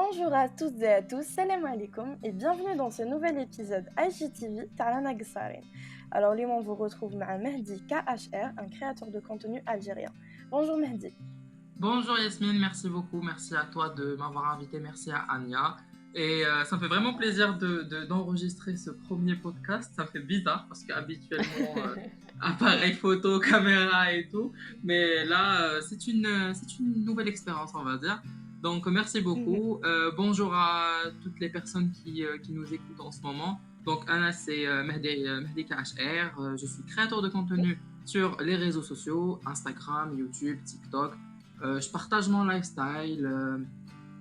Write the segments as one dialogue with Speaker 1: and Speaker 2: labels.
Speaker 1: Bonjour à toutes et à tous, salam alaikum et bienvenue dans ce nouvel épisode IGTV Tarana Gsarin. Alors, lui, on vous retrouve avec Mehdi KHR, un créateur de contenu algérien. Bonjour Mehdi.
Speaker 2: Bonjour Yasmine, merci beaucoup. Merci à toi de m'avoir invité. Merci à Anya. Et ça me fait vraiment plaisir d'enregistrer ce premier podcast. Ça me fait bizarre parce qu'habituellement, appareil photo, caméra et tout. Mais là, c'est une nouvelle expérience, on va dire. Donc, merci beaucoup. Bonjour à toutes les personnes qui nous écoutent en ce moment. Donc, Anna, c'est Mehdi KHR. Je suis créateur de contenu sur les réseaux sociaux, Instagram, YouTube, TikTok. Je partage mon lifestyle,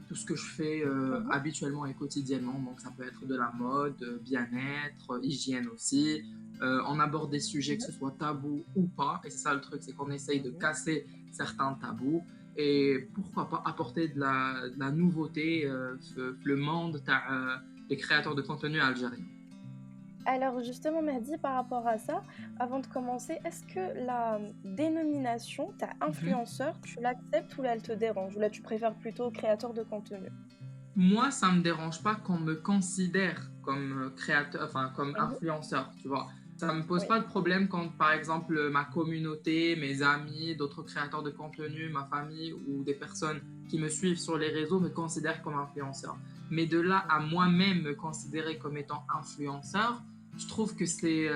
Speaker 2: tout ce que je fais habituellement et quotidiennement. Donc, ça peut être de la mode, bien-être, hygiène aussi. On aborde des sujets que ce soit tabou ou pas. Et c'est ça le truc, c'est qu'on essaye de casser certains tabous. Et pourquoi pas apporter de la nouveauté, le monde des créateurs de contenu algériens.
Speaker 1: Alors justement Mehdi, par rapport à ça, avant de commencer, est-ce que la dénomination, ta influenceur, tu l'acceptes ou elle te dérange? Ou là tu préfères plutôt créateur de contenu?
Speaker 2: Moi, ça me dérange pas qu'on me considère comme créateur, enfin comme
Speaker 1: Mhm.
Speaker 2: influenceur, tu vois. Ça me pose
Speaker 1: Oui,
Speaker 2: pas de problème quand, par exemple, ma communauté, mes amis, d'autres créateurs de contenu, ma famille ou des personnes qui me suivent sur les réseaux me considèrent comme influenceur. Mais de là à moi-même me considérer comme étant influenceur, je trouve que c'est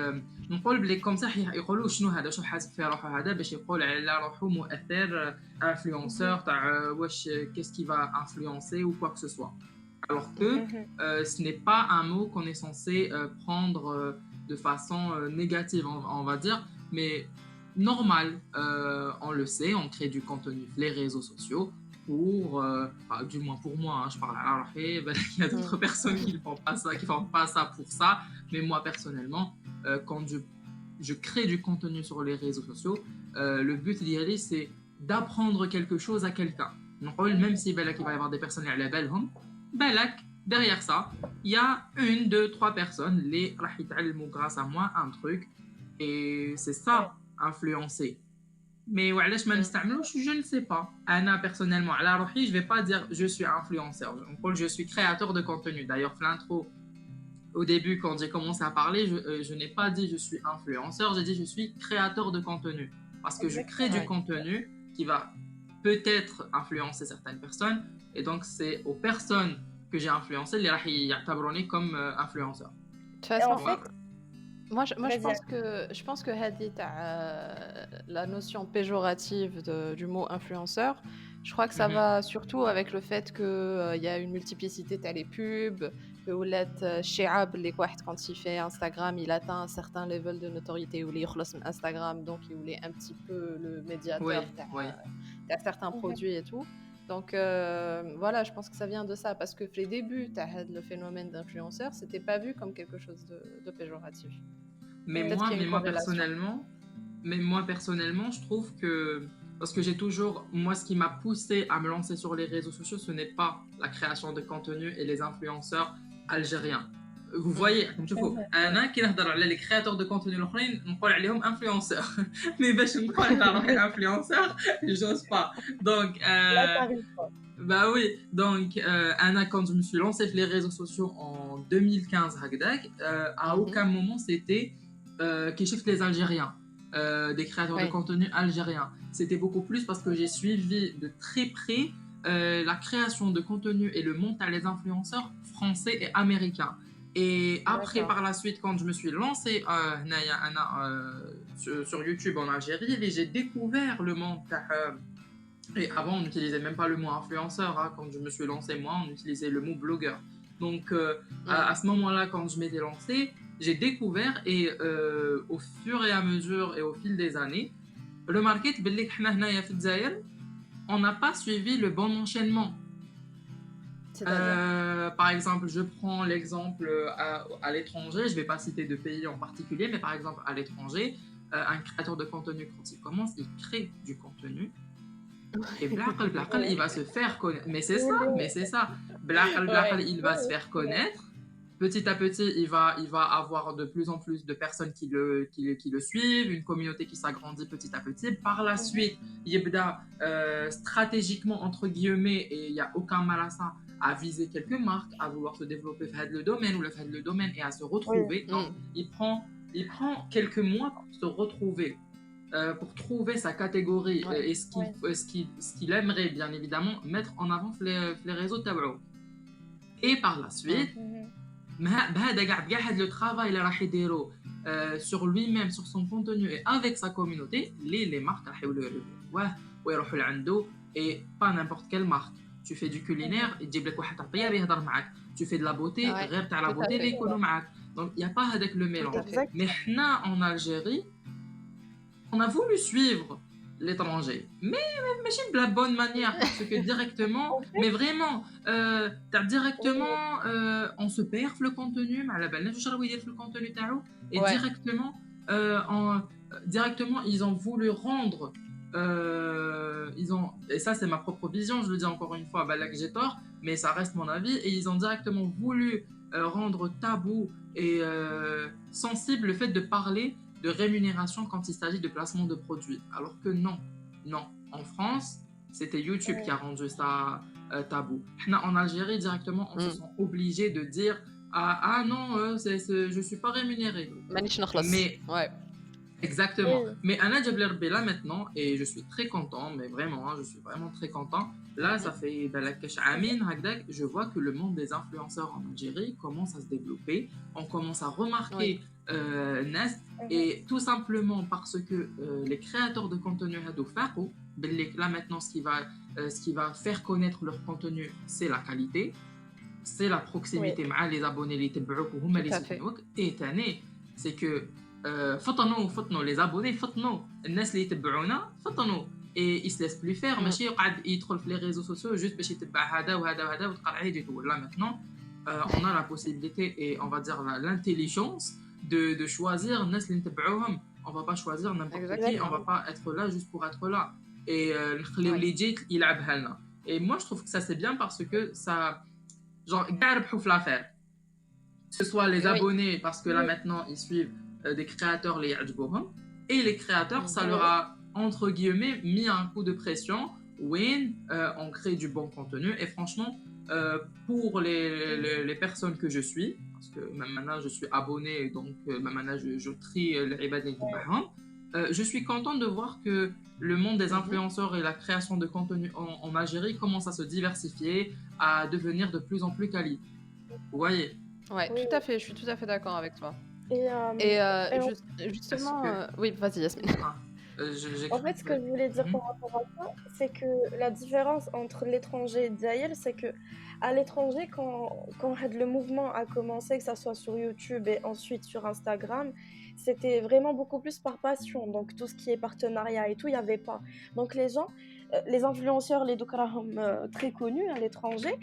Speaker 2: نقول بلي comme ça يقولوا شنو هذا شو حاسب في روحه هذا باش يقول على روحه مؤثر
Speaker 1: mhm,
Speaker 2: influenceur qu'est-ce qui va influencer ou quoi que ce soit. Alors que
Speaker 1: mhm.
Speaker 2: ce n'est pas un mot qu'on est censé prendre de façon négative, on va dire, mais normal. On le sait, on crée du contenu sur les réseaux sociaux pour, du moins pour moi, hein, je parle à la il y a d'autres personnes qui ne font pas ça, qui font pas ça pour ça, mais moi personnellement, quand je crée du contenu sur les réseaux sociaux, le but d'y aller, c'est d'apprendre quelque chose à quelqu'un. Même si il va y avoir des personnes à la belle, derrière ça, il y a une, deux, trois personnes, les grâce à moi un truc, et c'est ça,
Speaker 1: Ouais.
Speaker 2: influencer. Mais je ne sais pas. Anna, personnellement, je ne vais pas dire je suis influenceur. Je suis créateur de contenu. D'ailleurs, l'intro, au début, quand j'ai commencé à parler, je n'ai pas dit je suis influenceur, j'ai dit je suis créateur de contenu. Parce que je crée du
Speaker 1: Exactement.
Speaker 2: contenu qui va peut-être influencer certaines personnes. Et donc, c'est aux personnes que j'ai influencées, les يعتبروني comme influenceur.
Speaker 3: De toute
Speaker 1: Et en
Speaker 3: façon,
Speaker 1: fait,
Speaker 2: Voilà.
Speaker 3: moi
Speaker 1: vas-y.
Speaker 3: je pense que Hadi, la notion péjorative du mot influenceur, je crois que ça va surtout avec le fait que il y a une multiplicité t'as les pubs, que Oulet Sheab, les واحد quand il fait Instagram, il atteint un certain level de notoriété ou les يخلص من Instagram, donc il est un petit peu le médiateur
Speaker 2: Oui, oui.
Speaker 3: t'as certains
Speaker 1: Mhm.
Speaker 3: produits et tout. Donc voilà, je pense que ça vient de ça parce que les débuts, le phénomène d'influenceur, c'était pas vu comme quelque chose de péjoratif.
Speaker 2: Mais
Speaker 3: Peut-être qu'il y a
Speaker 2: mais
Speaker 3: une corrélation.
Speaker 2: moi personnellement, je trouve que parce que j'ai toujours moi ce qui m'a poussé à me lancer sur les réseaux sociaux, ce n'est pas la création de contenu et les influenceurs algériens. Vous voyez, comme tu vois,
Speaker 1: Mhm.
Speaker 2: انا كي نهضر على les créateurs de contenu الاخرين نقول عليهم influenceurs. Mais باش نقول على روحي influenceur, j'ose pas. Donc
Speaker 1: Là, t'arrives pas.
Speaker 2: bah oui, donc Anna, quand je me suis lancé sur les réseaux sociaux en 2015, à aucun moment c'était qui chiffre les Algériens, des créateurs de
Speaker 3: Oui,
Speaker 2: contenu algériens. C'était beaucoup plus parce que j'ai suivi de très près la création de contenu et le montage des influenceurs français et américains. Et après,
Speaker 3: d'accord.
Speaker 2: par la suite, quand je me suis lancé sur YouTube en Algérie, j'ai découvert le monde. Et avant, on n'utilisait même pas le mot influenceur. Hein. Quand je me suis lancé, moi, on utilisait le mot blogueur. Donc, à ce moment-là, quand je m'étais lancé, j'ai découvert et au fur et à mesure et au fil des années, le market, on n'a pas suivi le bon enchaînement.
Speaker 3: C'est-à-dire?
Speaker 2: Par exemple, je prends l'exemple à l'étranger, je ne vais pas citer de pays en particulier, mais par exemple à l'étranger, un créateur de contenu, quand il commence, il crée du contenu. Et Blaqal, il va se faire connaître. Mais c'est ça, mais c'est ça. Blaqal,
Speaker 1: Ouais.
Speaker 2: il va se faire connaître. petit à petit, il va avoir de plus en plus de personnes qui le suivent, une communauté qui s'agrandit petit à petit. Par la suite, Yebda, stratégiquement, entre guillemets, et il n'y a aucun mal à ça, à viser quelques marques, à vouloir se développer dans le domaine ou le domaine et à se retrouver. Donc, il prend quelques mois pour se retrouver. Pour trouver sa catégorie et ce qu'il aimerait bien évidemment mettre en avant les réseaux tableaux. Et par la suite, le travail اللي راح يديرو sur lui-même, sur son contenu et avec sa communauté, les marques راح يولوا ويروحوا لعنده. Et pas n'importe quelle marque. Tu fais du culinaire, يجيب لك واحد طياب يهضر معاك. Tu fais de la beauté, غير تاع la beauté اللي يكونوا معاك. Donc il y a pas هذاك le mélange. Mais حنا en Algérie, on a voulu suivre l'étranger, mais de la bonne manière, parce que directement, mais vraiment, directement, on se perd le contenu, le contenu et directement, directement, ils ont voulu rendre, et ça c'est ma propre vision, je le dis encore une fois, là que j'ai tort, mais ça reste mon avis, et ils ont directement voulu rendre tabou et sensible le fait de parler de rémunération quand il s'agit de placement de produits. Alors que non. En France, c'était YouTube qui a rendu ça tabou. En Algérie, directement, on se sent obligé de dire ah non, je suis pas rémunéré. Mais exactement. Mais Anna Djabler là maintenant, et je suis très content, mais vraiment, je suis vraiment très content. Là, ça fait je vois que le monde des influenceurs en Algérie commence à se développer. On commence à remarquer Nest, et tout simplement parce que les créateurs de contenu là maintenant, ce qui va faire connaître leur contenu, c'est la qualité, c'est la proximité avec les abonnés, et Tane, c'est que فطنوا les abonnés, فطنوا الناس اللي يتبعونا فطنوا, et ils se laissent plus faire. ماشي يقعد يدخل في les réseaux sociaux juste باش يتبع هذا وهذا وهذا وتقال عليه tout. Là maintenant, on a la possibilité et on va dire l'intelligence de choisir الناس اللي نتبعوهم. On va pas choisir n'importe qui, on va pas être là juste pour être là, et نخليو اللي يجي يلعبها لنا. Et moi je trouve que ça c'est bien parce que ça genre كاع ربحوا في l'affaire, que ce soit les abonnés parce que là maintenant ils suivent des créateurs les يعجبوهم, et les créateurs ça leur a entre guillemets mis un coup de pression. On crée du bon contenu, et franchement pour les personnes que je suis, parce que même maintenant je suis abonné, donc même maintenant je trie les ibadin je suis content de voir que le monde des influenceurs et la création de contenu en Algérie commence à se diversifier, à devenir de plus en plus quali. Vous voyez?
Speaker 3: Ouais, tout à fait, je suis tout à fait d'accord avec toi. Et justement, oui, vas-y Yasmine.
Speaker 1: En fait, ce que je voulais dire par rapport à ça, c'est que la différence entre l'étranger et Daïl, c'est que à l'étranger, quand le mouvement a commencé, que ça soit sur YouTube et ensuite sur Instagram, c'était vraiment beaucoup plus par passion. Donc tout ce qui est partenariat et tout, il n'y avait pas. Donc les gens, les influenceurs, les doukrahom très connus à l'étranger,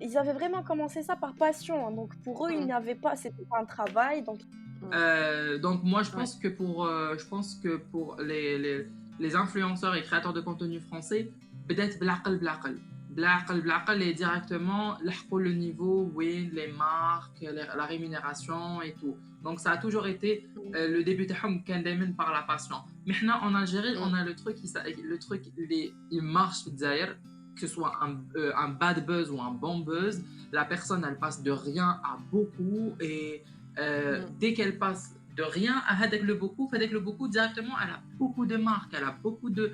Speaker 1: ils avaient vraiment commencé ça par passion. Donc pour eux, il n'y avait pas, c'était pas un travail.
Speaker 2: Donc moi je pense que pour les influenceurs et créateurs de contenu français, peut-être بالعقل et directement le niveau, les marques, la rémunération et tout. Donc ça a toujours été le début par la passion. Maintenant en Algérie, on a le truc il marche d'ailleurs, que ce soit un bad buzz ou un bon buzz, la personne elle passe de rien à beaucoup, et dès qu'elle passe de rien à le beaucoup directement, elle a beaucoup de marques, elle a beaucoup de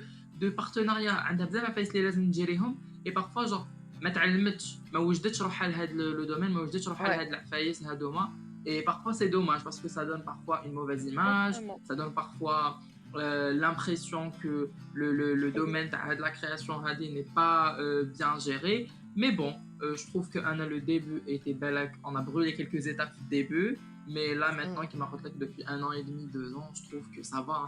Speaker 2: partenariats, عندها بزاف عفايس اللي لازم نجريهم. Et parfois genre ما تعلمتش, ما وجدتش روحها لهذا le domaine, ما وجدتش روحها لهذا العفايس هذوما. Et parfois c'est dommage parce que ça donne parfois une mauvaise image, ça donne parfois l'impression que le domaine de la création n'est pas bien géré. Mais bon, je trouve que le début était bel, on a brûlé quelques étapes du début, mais là maintenant qu'il m'a retraité depuis 1 an et demi, 2 ans, je trouve que ça va.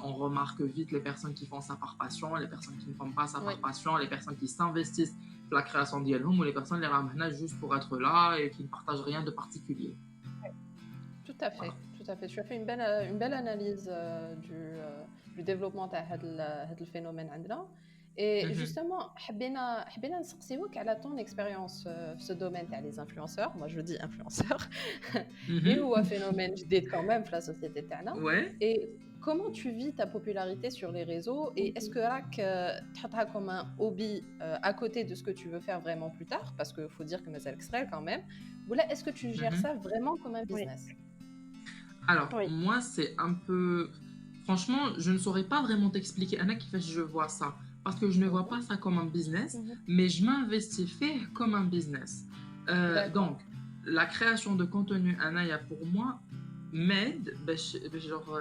Speaker 2: On remarque vite les personnes qui font ça par passion, les personnes qui ne font pas ça par passion, les personnes qui s'investissent dans la création d'Yelhom, ou les personnes les ramènent juste pour être là et qui ne partagent rien de particulier.
Speaker 3: Tout à fait, tout à fait. Tu as fait une belle analyse du développement de ce phénomène. Et
Speaker 2: Mhm.
Speaker 3: justement, حبينا نسقسيوك على ton expérience في ce domaine تاع les influenceurs. Moi, je dis influenceurs. Et هو
Speaker 2: Mhm.
Speaker 3: phénomène جديد quand même في la société تاعنا.
Speaker 2: Ouais.
Speaker 3: Et comment tu vis ta popularité sur les réseaux et est-ce que راك تحطها comme un hobby à côté de ce que tu veux faire vraiment plus tard parce que faut dire que مازالك صغير quand même ou là est-ce que tu gères
Speaker 2: Mhm.
Speaker 3: ça vraiment comme un
Speaker 1: Oui,
Speaker 3: business?
Speaker 2: Alors,
Speaker 1: oui.
Speaker 2: moi, c'est un peu... Franchement, je ne saurais pas vraiment t'expliquer, Anna, qui fait je vois ça. Parce que je ne vois
Speaker 3: Mhm.
Speaker 2: pas ça comme un business,
Speaker 1: Mhm.
Speaker 2: mais je m'investis fait comme un business.
Speaker 3: D'accord.
Speaker 2: Donc, la création de contenu, Anna, pour moi, m'aide, genre,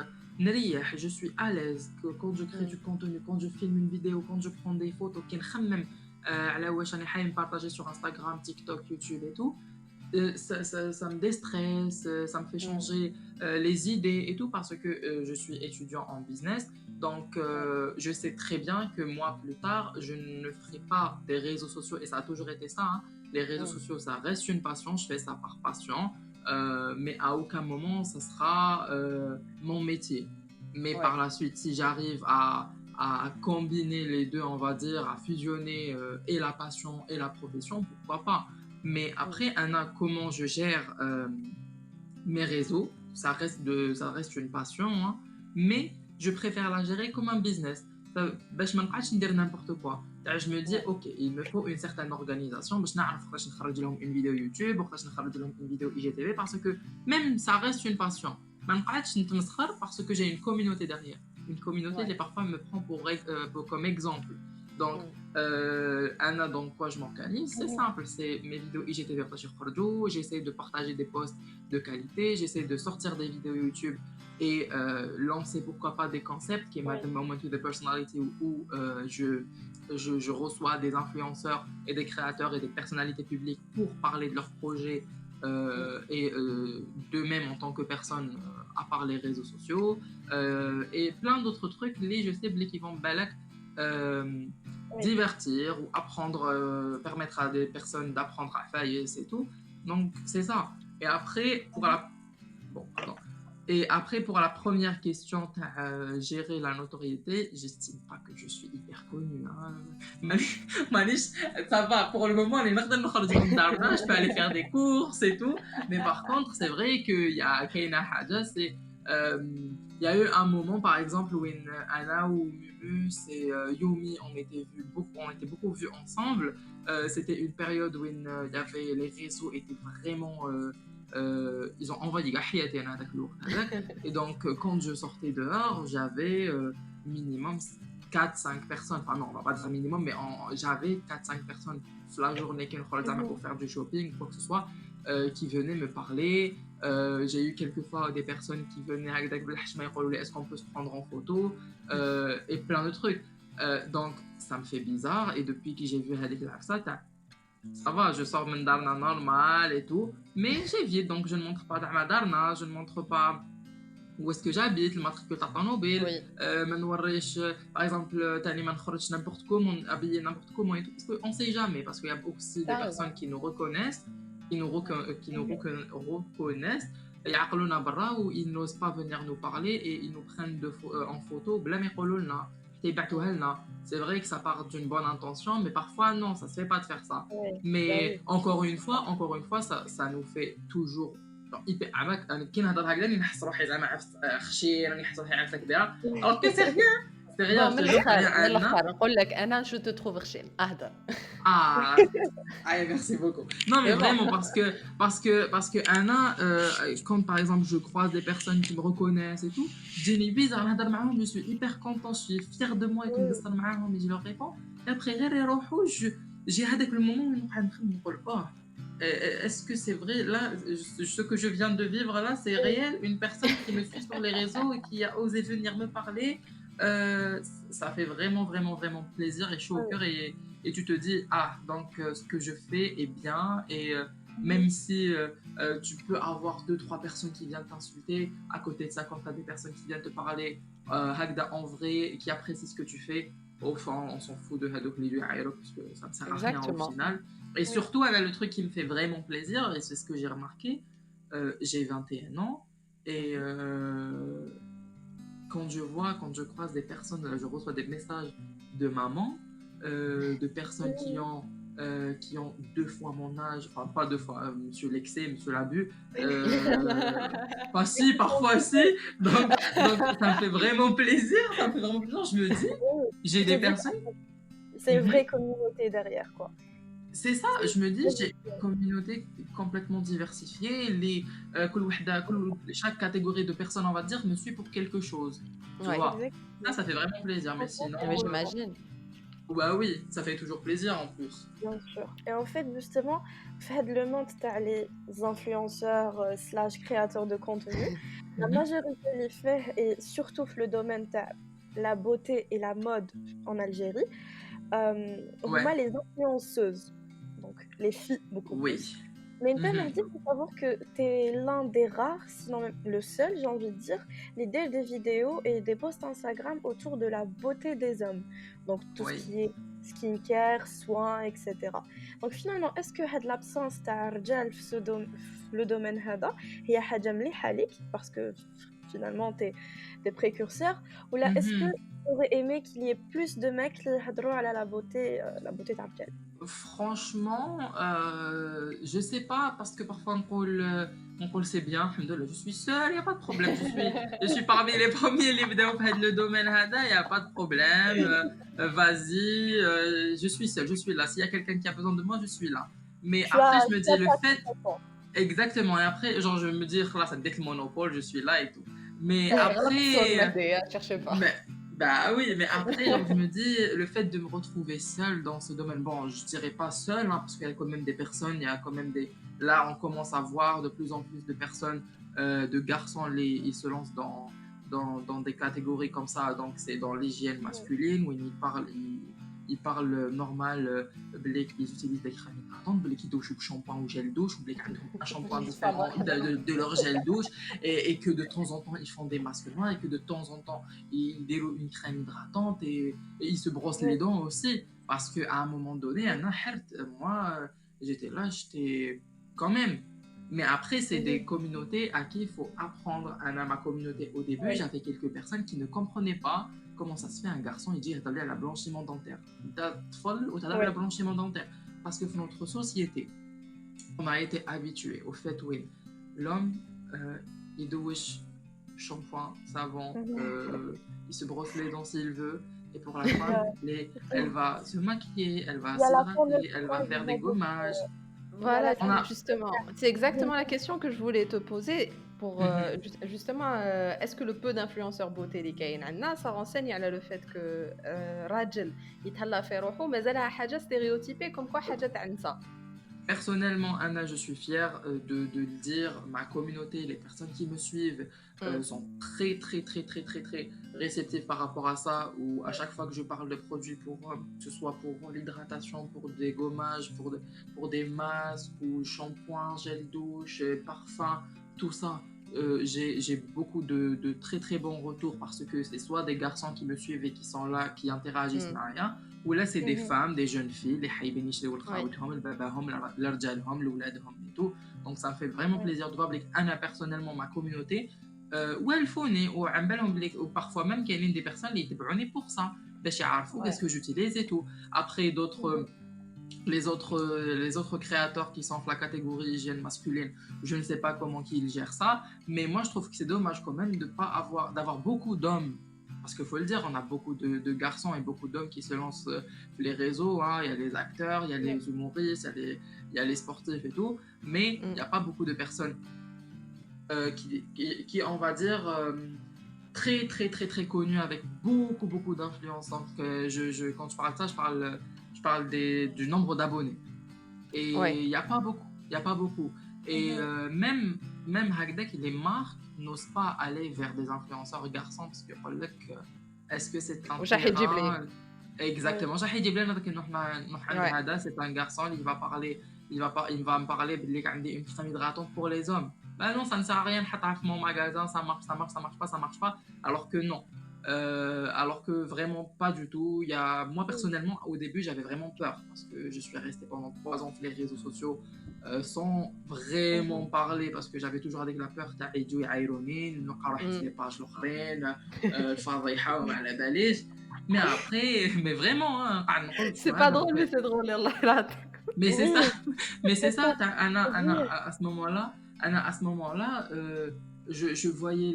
Speaker 2: نريح, je suis à l'aise quand je crée du
Speaker 3: Mm.
Speaker 2: contenu, quand je filme une vidéo, quand je prends des photos, كي نخمم على واش راني حايم partager sur Instagram, TikTok, YouTube et tout. Ça me déstresse, ça me fait
Speaker 3: Mm.
Speaker 2: changer les idées et tout parce que je suis étudiant en business. Donc,
Speaker 3: Ouais.
Speaker 2: je sais très bien que moi, plus tard, je ne ferai pas des réseaux sociaux et ça a toujours été ça. Hein. Les réseaux
Speaker 3: Mm.
Speaker 2: sociaux, ça reste une passion, je fais ça par passion, mais à aucun moment, ça sera mon métier. Mais
Speaker 3: Ouais.
Speaker 2: par la suite, si j'arrive à combiner les deux, on va dire, à fusionner et la passion et la profession, pourquoi pas. Mais
Speaker 3: Mm.
Speaker 2: après, Anna, comment je gère mes réseaux, ça reste une passion, hein, mais je préfère la gérer comme un business. باش ما نقعدش ندير n'importe quoi. Je me dis,
Speaker 3: Ouais.
Speaker 2: ok, il me faut une certaine organisation باش نعرف وقتاش نخرج لهم une vidéo YouTube, وقتاش نخرج لهم une vidéo IGTV, parce que même ça reste une passion. ما نقعدش نتمسخر parce que j'ai une communauté derrière. Une communauté
Speaker 3: Ouais.
Speaker 2: qui parfois me prend comme exemple. Donc,
Speaker 3: Mm.
Speaker 2: Anna, dans quoi je m'organise, c'est
Speaker 1: Mhm.
Speaker 2: simple, c'est mes vidéos IGTV, j'essaie de partager des posts de qualité, j'essaie de sortir des vidéos YouTube et lancer pourquoi pas des concepts qui est
Speaker 1: Oui,
Speaker 2: maintenant Moment to the Personality où je reçois des influenceurs et des créateurs et des personnalités publiques pour parler de leurs projets
Speaker 3: Mm.
Speaker 2: et d'eux-mêmes en tant que personnes à part les réseaux sociaux et plein d'autres trucs, les je sais qui vont balak
Speaker 1: oui.
Speaker 2: divertir ou apprendre, permettre à des personnes d'apprendre à faire, c'est tout. Donc, c'est ça. Et après, pour
Speaker 1: Mhm.
Speaker 2: la... Bon, pardon. Et après, pour la première question, gérer la notoriété, j'estime pas que je suis hyper connue. Hein. Manish, ça va, pour le moment, les je peux aller faire des courses et tout. Mais par contre, c'est vrai qu'il y a Keina Haja, c'est... Il y a eu un moment, par exemple, où Anna ou Mumus et Yumi, on était beaucoup vus ensemble. C'était une période où il y avait les réseaux étaient vraiment ils ont envoyé Gahiyati et donc quand je sortais dehors j'avais minimum 4-5 personnes, enfin non on va pas dire minimum mais j'avais 4-5 personnes la journée qui
Speaker 1: Mhm.
Speaker 2: pour faire du shopping quoi que ce soit qui venaient me parler. J'ai eu quelquefois des personnes qui venaient avec est-ce qu'on peut se prendre en photo et plein de trucs. Donc ça me fait bizarre et depuis que j'ai vu Hadik Al-Hafsa, ça va, je sors من دارنا normal et tout, mais j'évite, donc je ne montre pas Darna Darna, je ne montre pas où est-ce que j'habite, le matricule de Tanobile,
Speaker 3: Oui.
Speaker 2: par exemple, Tani man n'importe comment, habillé n'importe comment et tout, parce qu'on ne sait jamais, parce qu'il y a aussi des
Speaker 3: T'as raison.
Speaker 2: personnes qui nous reconnaissent,
Speaker 3: Ouais.
Speaker 2: qui nous reconnaissent, يعقلونا برا ou ils n'osent pas venir nous parler et ils nous prennent en photo بلا ما يقولوا لنا حتى يبعتوها
Speaker 3: Mm.
Speaker 2: لنا. C'est vrai que ça part d'une bonne intention, mais parfois non, ça se fait pas de faire ça.
Speaker 1: Oui. Bah
Speaker 2: Mais
Speaker 1: oui.
Speaker 2: encore une fois, ça nous fait toujours hyper عباك انا كي نهضر هكذا نحس روحي زعما عرفت خشي راني نحس روحي عرفت كبيره alors que c'est rien,
Speaker 3: Bon,
Speaker 2: je
Speaker 3: من
Speaker 2: te jure, c'est
Speaker 3: الآخر
Speaker 2: rien
Speaker 3: من
Speaker 2: Anna.
Speaker 3: الآخر نقول لك أنا je te trouve غشيم أهدر.
Speaker 2: Ah, ah, merci beaucoup. Non, mais
Speaker 3: Mais bon.
Speaker 2: vraiment, parce que Anna, quand par exemple je croise des personnes qui me reconnaissent et tout, j'ai une bizarre, je suis hyper content, je suis fière de moi et tout,
Speaker 1: Oui.
Speaker 2: mais je leur réponds. Et après, j'ai hâte le moment où ils me oh, est-ce que c'est vrai, là, ce que je viens de vivre là, c'est réel? Une personne qui me suit sur les réseaux et qui a osé venir me parler, ça fait vraiment, vraiment, vraiment plaisir et chaud au cœur et tu te dis ah donc ce que je fais est bien et même si tu peux avoir 2-3 personnes qui viennent t'insulter à côté de ça quand tu as des personnes qui viennent te parler hagda en vrai et qui apprécient ce que tu fais au fond on s'en fout de hadouk li parce que ça ne sert à rien au
Speaker 3: Exactement.
Speaker 2: final et
Speaker 1: Oui.
Speaker 2: surtout elle a le truc qui me fait vraiment plaisir et c'est ce que j'ai remarqué j'ai 21 ans et quand je croise des personnes je reçois des messages de maman de personnes qui ont 2 fois mon âge, enfin pas 2 fois, monsieur l'excès, monsieur l'abus, pas si, parfois si, donc ça me fait vraiment plaisir, je me dis, j'ai des personnes,
Speaker 1: C'est une vraie communauté derrière, quoi.
Speaker 2: c'est ça, je me dis, j'ai une communauté complètement diversifiée, chaque catégorie de personnes, on va dire, me suit pour quelque chose, tu
Speaker 3: Ouais,
Speaker 2: vois, ça fait vraiment plaisir, mais sinon,
Speaker 3: mais j'imagine.
Speaker 2: bah oui, ça fait toujours plaisir en plus.
Speaker 1: Bien sûr. Et en fait, justement, fait le monde t'as les influenceurs slash créateurs de contenu, la majorité les fait, et surtout le domaine de la beauté et la mode en Algérie,
Speaker 2: Ouais,
Speaker 1: huma les influenceuses, donc les filles beaucoup plus.
Speaker 2: oui.
Speaker 1: Mais une femme, elle dit, il faut savoir que tu es l'un des rares, sinon même le seul, j'ai envie de dire, les des vidéos et des posts Instagram autour de la beauté des hommes. Donc tout ce
Speaker 2: Oui.
Speaker 1: qui est skincare, soins, etc. Donc finalement, est-ce que l'absence de رجال في le domaine هذا هي حاجة مليحة ليك parce que finalement tu es précurseur, ou là est-ce que tu aurais aimé qu'il y ait plus de mecs qui يهضروا على la beauté تاع الرجال؟
Speaker 2: Franchement, je sais pas, parce que parfois on colle c'est bien, alhamdoulilah, je suis seule, il n'y a pas de problème, je suis parmi les premiers qui بداو في le domaine هذا, il n'y a pas de problème, vas-y, je suis seule, je suis là, s'il y a quelqu'un qui a besoin de moi, je suis là. Mais après, je me dis le fait, exactement, et après, genre, je me dis, là, ça dès le monopole, je suis là et tout. Mais après,
Speaker 3: cherchez pas.
Speaker 2: bah oui, mais après, genre, je me dis, le fait de me retrouver seule dans ce domaine, bon, je dirais pas seule, hein, parce qu'il y a quand même des personnes, il y a quand même des... Là, on commence à voir de plus en plus de personnes, de garçons, ils se lancent dans des catégories comme ça, donc c'est dans l'hygiène masculine, où ils parlent normal, ils utilisent des crèmes hydratantes, qu'ils douchent au shampoing ou gel douche, ou un shampoing différent de leur gel douche, et que de temps en temps ils font des masques noirs, et que de temps en temps ils délouent une crème hydratante, et ils se brossent les dents aussi, parce qu'à un moment donné, moi j'étais quand même. Mais après, c'est des communautés à qui il faut apprendre. À ma communauté, au début, j'avais quelques personnes qui ne comprenaient pas comment ça se fait un garçon, il dit t'as la blanchiment dentaire. T'as la blanchiment dentaire. Parce que dans notre société, on a été habitué au fait où l'homme, il douche shampoing, savon, il se brosse les dents s'il veut. Et pour la femme, elle va se maquiller, elle va s'hydrater, elle va faire des gommages.
Speaker 3: Voilà, justement. C'est exactement la question que je voulais te poser. Pour justement, est-ce que le peu d'influenceurs beauté les كاين عندنا ça renseigne على le fait que راجل يتهلا في روحه مازالها حاجة stéréotypée comme quoi حاجة تاع النساء.
Speaker 2: Personnellement, Anna, je suis fière de le dire. Ma communauté, les personnes qui me suivent sont très, très, très, très, très, très réceptives par rapport à ça. Ou à chaque fois que je parle de produits pour hommes, que ce soit pour l'hydratation, pour des gommages, pour des masques ou shampoings, gel douche, parfums, tout ça. J'ai beaucoup de très très bons retours parce que c'est soit des garçons qui me suivent et qui sont là, qui interagissent معايا, ou là c'est des femmes, des jeunes filles, les حايبين يشريوا لخاوتهم لباباهم لرجالهم لولادهم et tout. Donc ça me fait vraiment plaisir de voir que Anna personnellement ma communauté والفوني وعم بالهم بليك وparfois même كاينين des personnes اللي يتبعوني pour ça باش يعرفوا qu'est-ce que j'utilise et tout. Après d'autres les autres créateurs qui sont de la catégorie hygiène masculine, je ne sais pas comment ils gèrent ça, mais moi je trouve que c'est dommage quand même d'avoir beaucoup d'hommes, parce qu'il faut le dire, on a beaucoup de garçons et beaucoup d'hommes qui se lancent les réseaux, hein. Il y a les acteurs, il y a les humoristes, il y a les sportifs et tout, mais il n'y a pas beaucoup de personnes qui on va dire, très très très très connues avec beaucoup d'influence. Donc quand je parle de ça, je parle du nombre d'abonnés. Et il n'y a pas beaucoup. Et même Hagdek, les marques n'osent pas aller vers des influenceurs garçons parce que est-ce que c'est un terrain... Exactement. C'est un garçon, il va me parler d'une crème hydratante pour les hommes. Ben non, ça ne sert à rien de mon magasin, ça marche pas. Alors que non. Alors que vraiment pas du tout. Moi personnellement au début j'avais vraiment peur parce que je suis resté pendant 3 ans sur les réseaux sociaux sans vraiment parler parce que j'avais toujours avec la peur تعيجوا يعايروني نلقى روحي في les pages الاخرين الفضيحه وما على باليش. Mais après, mais vraiment, hein,
Speaker 3: C'est pas drôle, mais c'est drôle, Allah يرحمك.
Speaker 2: mais c'est ça,
Speaker 1: Oui,
Speaker 2: mais c'est
Speaker 1: c'est ça,
Speaker 2: ça,
Speaker 1: faut dire.
Speaker 2: à ce moment-là, à ce moment-là, je voyais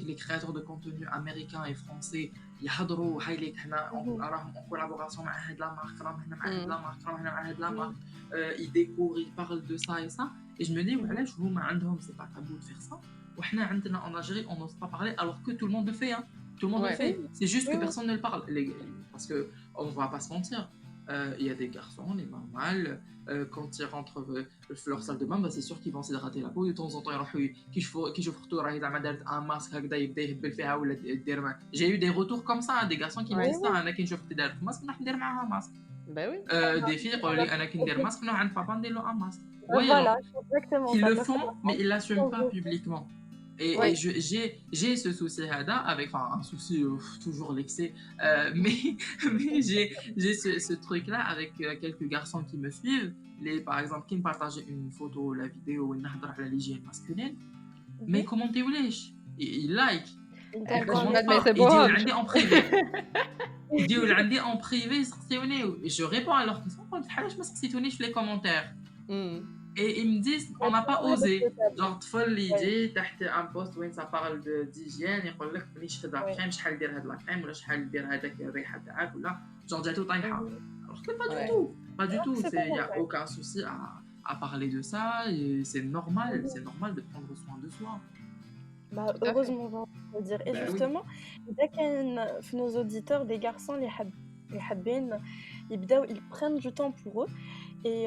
Speaker 2: les créateurs de contenu américains et français, يحضروا هاي ليك هنا
Speaker 1: Mhm.
Speaker 2: راهم en collaboration مع هاد لا مارك راهم هنا مع هاد
Speaker 3: Mm.
Speaker 2: لا مارك راهم هنا مع هاد لا مارك
Speaker 1: Mhm.
Speaker 2: ils découvrent ils parlent de ça et ça et je me dis
Speaker 1: Mhm.
Speaker 2: وعلاش هما عندهم c'est pas tabou de faire ça وحنا عندنا en Algérie on n'ose pas parler alors que tout le monde le fait hein. Tout le monde le
Speaker 3: Ouais.
Speaker 2: fait
Speaker 1: Oui,
Speaker 2: c'est juste
Speaker 1: oui,
Speaker 2: que
Speaker 1: oui.
Speaker 2: personne ne le parle parce que on va pas se mentir il y a des garçons, les mamans, quand ils rentrent leur salle de bain, bah, c'est sûr qu'ils vont s'hydrater la peau. De temps en temps, ils يشوفوا راهي زعما دارت un masque هكذا يبدا يهبل فيها ولا دير J'ai eu des retours comme ça, des garçons qui me
Speaker 3: Ouais.
Speaker 1: Oui,
Speaker 2: disent ça.
Speaker 1: oui.
Speaker 2: انا كي نشوف اختي دارت ماسك نروح ندير معاها ماسك.
Speaker 3: Ben oui.
Speaker 2: Des filles يقولوا لي انا كي ندير ماسك نروح عند بابا ندير له un masque. Vous voyez
Speaker 1: Voilà,
Speaker 2: donc
Speaker 1: c'est exactement
Speaker 2: ils
Speaker 1: ça.
Speaker 2: le
Speaker 1: Parce que
Speaker 2: font, mais ils l'assument pas
Speaker 1: parfois,
Speaker 2: publiquement. Et
Speaker 3: Ouais.
Speaker 2: j'ai ce souci Hada avec, enfin un souci toujours l'excès, mais j'ai ce truc là avec quelques garçons qui me suivent, par exemple qui me partageaient une photo ou la vidéo où ils نهضر على l'hygiène masculine, mais
Speaker 1: mhm,
Speaker 2: commentaient wesh, ils like,
Speaker 1: ils
Speaker 3: Eh,
Speaker 2: je
Speaker 1: t'encouragent.
Speaker 2: montre
Speaker 3: mais
Speaker 2: pas,
Speaker 3: c'est
Speaker 2: ils disent
Speaker 3: beau.
Speaker 2: عندي en privé. يديروا لعندي en privé يسقسيوني et je réponds à leurs questions قلت علاش ما سقسيتونيش في les commentaires.
Speaker 3: Mm.
Speaker 2: Et ils me disent, on n'a pas osé. Genre, طفل يجي تحت ان بوست وين ça parle d'hygiène يقول لك ملي شفت لا كريم شحال دير هاد لا كريم ولا شحال دير هذاك الريحه تاعك ولا جون جاتو طايحه. Alors que pas du
Speaker 3: Ouais.
Speaker 2: tout, pas du
Speaker 1: Alors que
Speaker 2: tout.
Speaker 1: c'est pas
Speaker 2: Il y a
Speaker 1: normal.
Speaker 2: aucun souci à parler de ça et c'est normal de prendre soin de soi.
Speaker 1: Bah,
Speaker 3: Tout à fait.
Speaker 1: heureusement, j'ai envie de dire. Et
Speaker 2: Ben oui.
Speaker 1: justement, إذا كان في nos auditeurs des garçons اللي حابين يبداو ils prennent du temps pour eux et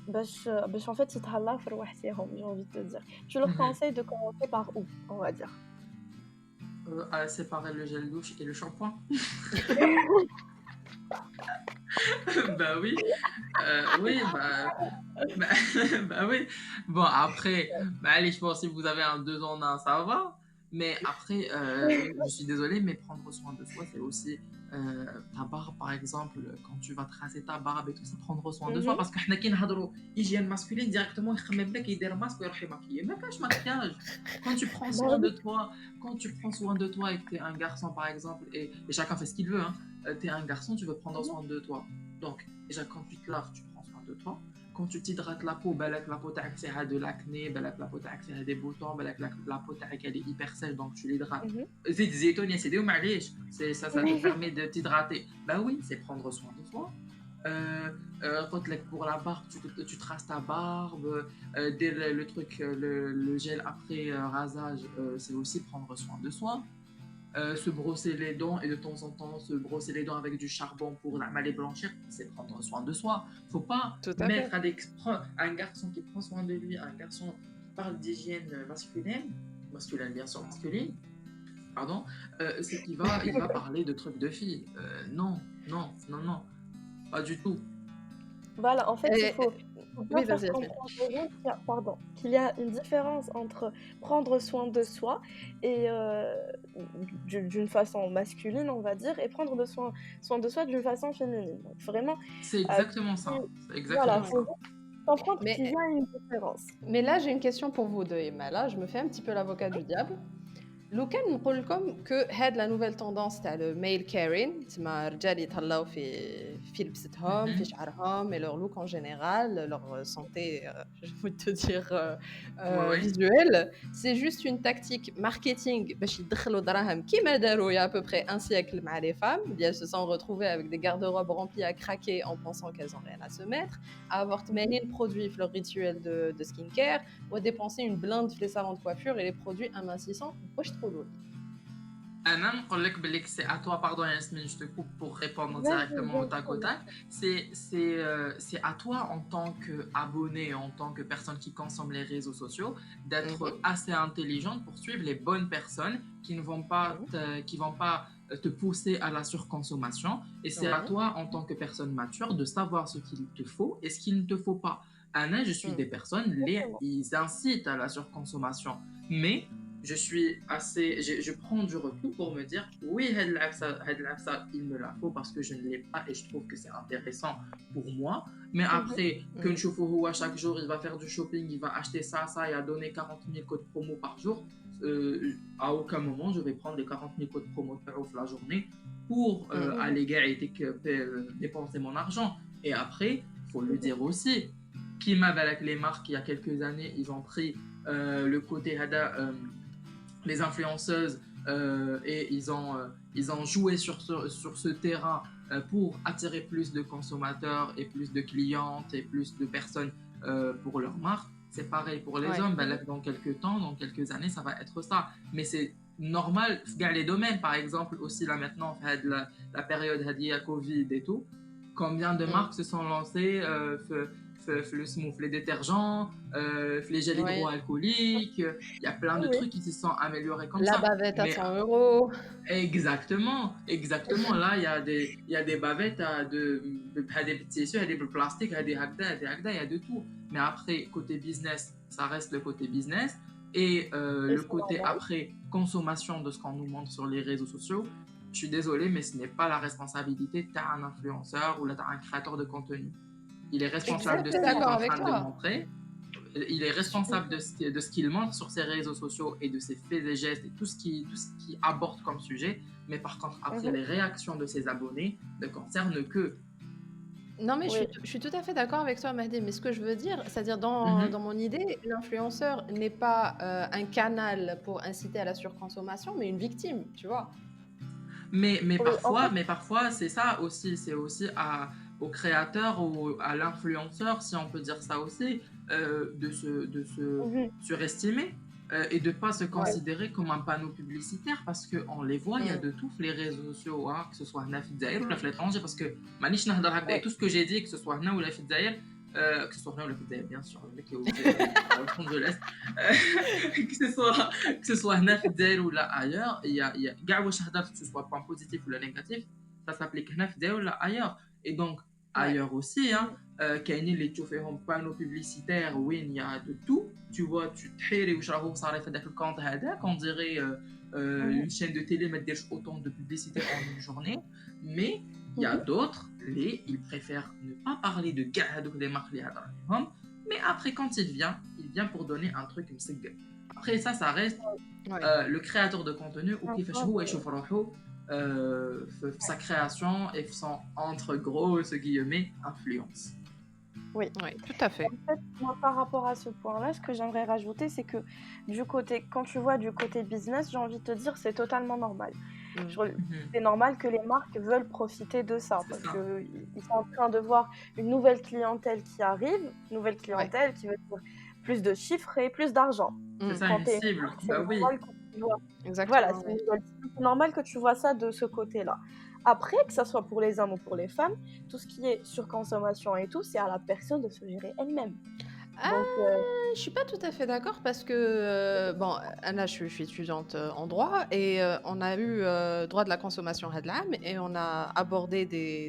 Speaker 1: باش en fait يتهلاو في رواحتهم, j'ai envie de te dire. Tu leur
Speaker 2: Mhm.
Speaker 1: conseilles de commencer par où, on va dire?
Speaker 2: À séparer le gel douche et le shampoing. Bah oui, oui, bah, bah oui. Bon, après, bah allez, je pense que si vous avez un 2 en un, ça va. Mais après, je suis désolée, mais prendre soin de soi, c'est aussi ta barbe, par exemple, quand tu vas tracer ta barbe et tout ça, prendre soin de soi.
Speaker 1: Mhm.
Speaker 2: Parce que حنا كي نهضروا hygiène masculine, directement, يخمم لك يدير masque ويروح يماكيي. ما كاش maquillage. Quand tu prends
Speaker 1: Bah
Speaker 2: soin de
Speaker 1: oui.
Speaker 2: toi, quand tu prends soin de toi et que tu es un garçon, par exemple, et chacun fait ce qu'il veut, hein, tu es un garçon, tu veux prendre
Speaker 1: Mhm.
Speaker 2: soin de toi. Donc, déjà, quand tu te laves, tu prends soin de toi. Quand tu t'hydrates la peau, la peau تاعك فيها de l'acné, la peau تاعك فيها des boutons, la peau تاعك elle est hyper sèche, donc tu l'hydrates.
Speaker 1: Mhm.
Speaker 2: زيت الزيتون يا سيدي ومعليش, ça te permet de t'hydrater. Bah oui, c'est prendre soin de soi. Pour la barbe, tu traces ta barbe, dès le truc, le gel après rasage, c'est aussi prendre soin de soi. Se brosser les dents et de temps en temps se brosser les dents avec du charbon pour les blanchir, c'est prendre soin de soi. Faut pas
Speaker 3: Tout à
Speaker 2: mettre
Speaker 3: fait.
Speaker 2: un garçon qui prend soin de lui, un garçon qui parle d'hygiène masculine bien sûr, masculine, pardon, c'est il va parler de trucs de filles. Non, non, non, non, pas du tout.
Speaker 1: Voilà, en fait, il
Speaker 3: Et...
Speaker 1: faut bien
Speaker 3: Oui,
Speaker 1: faire
Speaker 3: vas-y, Yasmine.
Speaker 1: comprendre aux gens qu'il y a une différence entre prendre soin de soi et d'une façon masculine, on va dire, et prendre soin de soi d'une façon féminine. Donc vraiment,
Speaker 2: C'est exactement ça. C'est
Speaker 1: voilà,
Speaker 2: exactement
Speaker 1: il
Speaker 2: ça.
Speaker 1: faut comprendre qu'il y
Speaker 3: Mais,
Speaker 1: a une différence.
Speaker 3: mais là, j'ai une question pour vous deux, Emma. Là, je me fais un petit peu l'avocat du diable. لو كان نقول لكم كو هاد لا نوفيل توندونس تاع لو ميل كارين تما الرجال يتهلاو في لبستهم في
Speaker 2: Mhm.
Speaker 3: شعرهم et leur look en général leur santé je vais te dire
Speaker 2: Ouais, ouais.
Speaker 3: visuelle c'est juste une tactique marketing باش يدخلوا دراهم كيما داروا il y a à peu près un siècle مع les femmes elles se sont retrouvées avec des garde-robes remplis à craquer en pensant qu'elles ont rien à se mettre à avoir tmani le produit leur rituel de skincare ou à dépenser une blinde في les salons de coiffure et les produits amincissants واش تقولوا
Speaker 2: Anna, c'est à toi, pardon Yasmine, je te coupe pour répondre
Speaker 1: Vas-y,
Speaker 2: directement au
Speaker 1: bien
Speaker 2: tac au
Speaker 1: sûr.
Speaker 2: tac. C'est à toi en tant qu'abonné, en tant que personne qui consomme les réseaux sociaux, d'être assez intelligente pour suivre les bonnes personnes qui ne vont pas te pousser à la surconsommation. Et c'est à toi en tant que personne mature de savoir ce qu'il te faut et ce qu'il ne te faut pas. Anna, je suis des personnes, ils incitent à la surconsommation. Mais je prends du recul pour me dire oui, il me la faut parce que je ne l'ai pas et je trouve que c'est intéressant pour moi. Mais après, que chaque jour il va faire du shopping, il va acheter ça, il a donné 40 000 codes promo par jour, à aucun moment je vais prendre les 40 000 codes promo de la journée pour aller dépenser mon argent. Et après, il faut le dire aussi, qui m'a avec les marques il y a quelques années, ils ont pris le côté les influenceuses et ils ont joué sur ce terrain pour attirer plus de consommateurs et plus de clientes et plus de personnes pour leur marque. C'est pareil pour les hommes, ben là, dans quelques temps, dans quelques années, ça va être ça. Mais c'est normal, dans les domaines, par exemple, aussi là maintenant, la période de Covid et tout, combien de marques se sont lancées les détergents, les gels hydroalcooliques, il y a plein de trucs qui se sont améliorés comme
Speaker 3: La
Speaker 2: ça.
Speaker 3: bavette à 100 €.
Speaker 2: Exactement. Là, il y a des bavettes des petits tissus, des plastiques, des hagda, il y a de tout. Mais après, côté business, ça reste le côté business. Et le côté après consommation de ce qu'on nous montre sur les réseaux sociaux, je suis désolé, mais ce n'est pas la responsabilité d'un influenceur ou d'un créateur de contenu. Il est responsable de ce qu'il est en train de montrer. Il est responsable de ce qu'il montre sur ses réseaux sociaux et de ses faits et gestes et tout ce qu'il aborde comme sujet. Mais par contre, après, les réactions de ses abonnés ne concernent que...
Speaker 3: Non, mais je suis tout à fait d'accord avec toi, Mahdi. Mais ce que je veux dire, c'est-à-dire dans mon idée, l'influenceur n'est pas un canal pour inciter à la surconsommation, mais une victime, tu vois.
Speaker 2: Mais parfois, c'est ça aussi. C'est aussi au créateur ou à l'influenceur, si on peut dire ça aussi, de se surestimer et de ne pas se considérer comme un panneau publicitaire parce qu'on les voit, il y a de tout les réseaux sociaux, hein, que ce soit Hna fi Dzaïr ou la l'étranger, parce que manish nahdar haka tout ce que j'ai dit, que ce soit Hna ou la fi Dzaïr, que ce soit Hna ou la fi Dzaïr, bien sûr, le mec qui est au fond de l'Est, que ce soit Hna fi Dzaïr ou là ailleurs, il y a que ce soit point positif ou la négatif, ça s'applique Hna fi Dzaïr ou là ailleurs. Et donc, ailleurs aussi, hein, كاينين اللي تشوفيهم بانو publicitaires وين il y a de tout, tu vois, tu تحيري واش راهو صاري في هذاك الكونت هذاك, on dirait une chaîne de télé ما ديرش autant de publicité en une journée, mais il y a d'autres, ils préfèrent ne pas parler de كاع هذوك les marques اللي هضر عليهم, mais après quand il vient pour donner un truc مسقل. Après ça reste le créateur de contenu ou كيفاش هو يشوف روحو sa création et son entre grosses guillemets influence.
Speaker 1: Oui,
Speaker 3: tout à fait.
Speaker 1: En fait, moi, par rapport à ce point-là, ce que j'aimerais rajouter, c'est que quand tu vois du côté business, j'ai envie de te dire, c'est totalement normal. C'est normal que les marques veulent profiter de ça, parce qu'ils sont en train de voir une nouvelle clientèle qui arrive, qui veut dire plus de chiffres et plus d'argent.
Speaker 2: C'est ça, une cible. Bah oui.
Speaker 3: Exactement.
Speaker 1: Voilà, c'est normal que tu vois ça de ce côté-là. Après, que ça soit pour les hommes ou pour les femmes, tout ce qui est surconsommation et tout, c'est à la personne de se gérer elle-même. Donc,
Speaker 3: je suis pas tout à fait d'accord parce que bon, Anna, je suis étudiante en droit et on a eu droit de la consommation Hadlam et on a abordé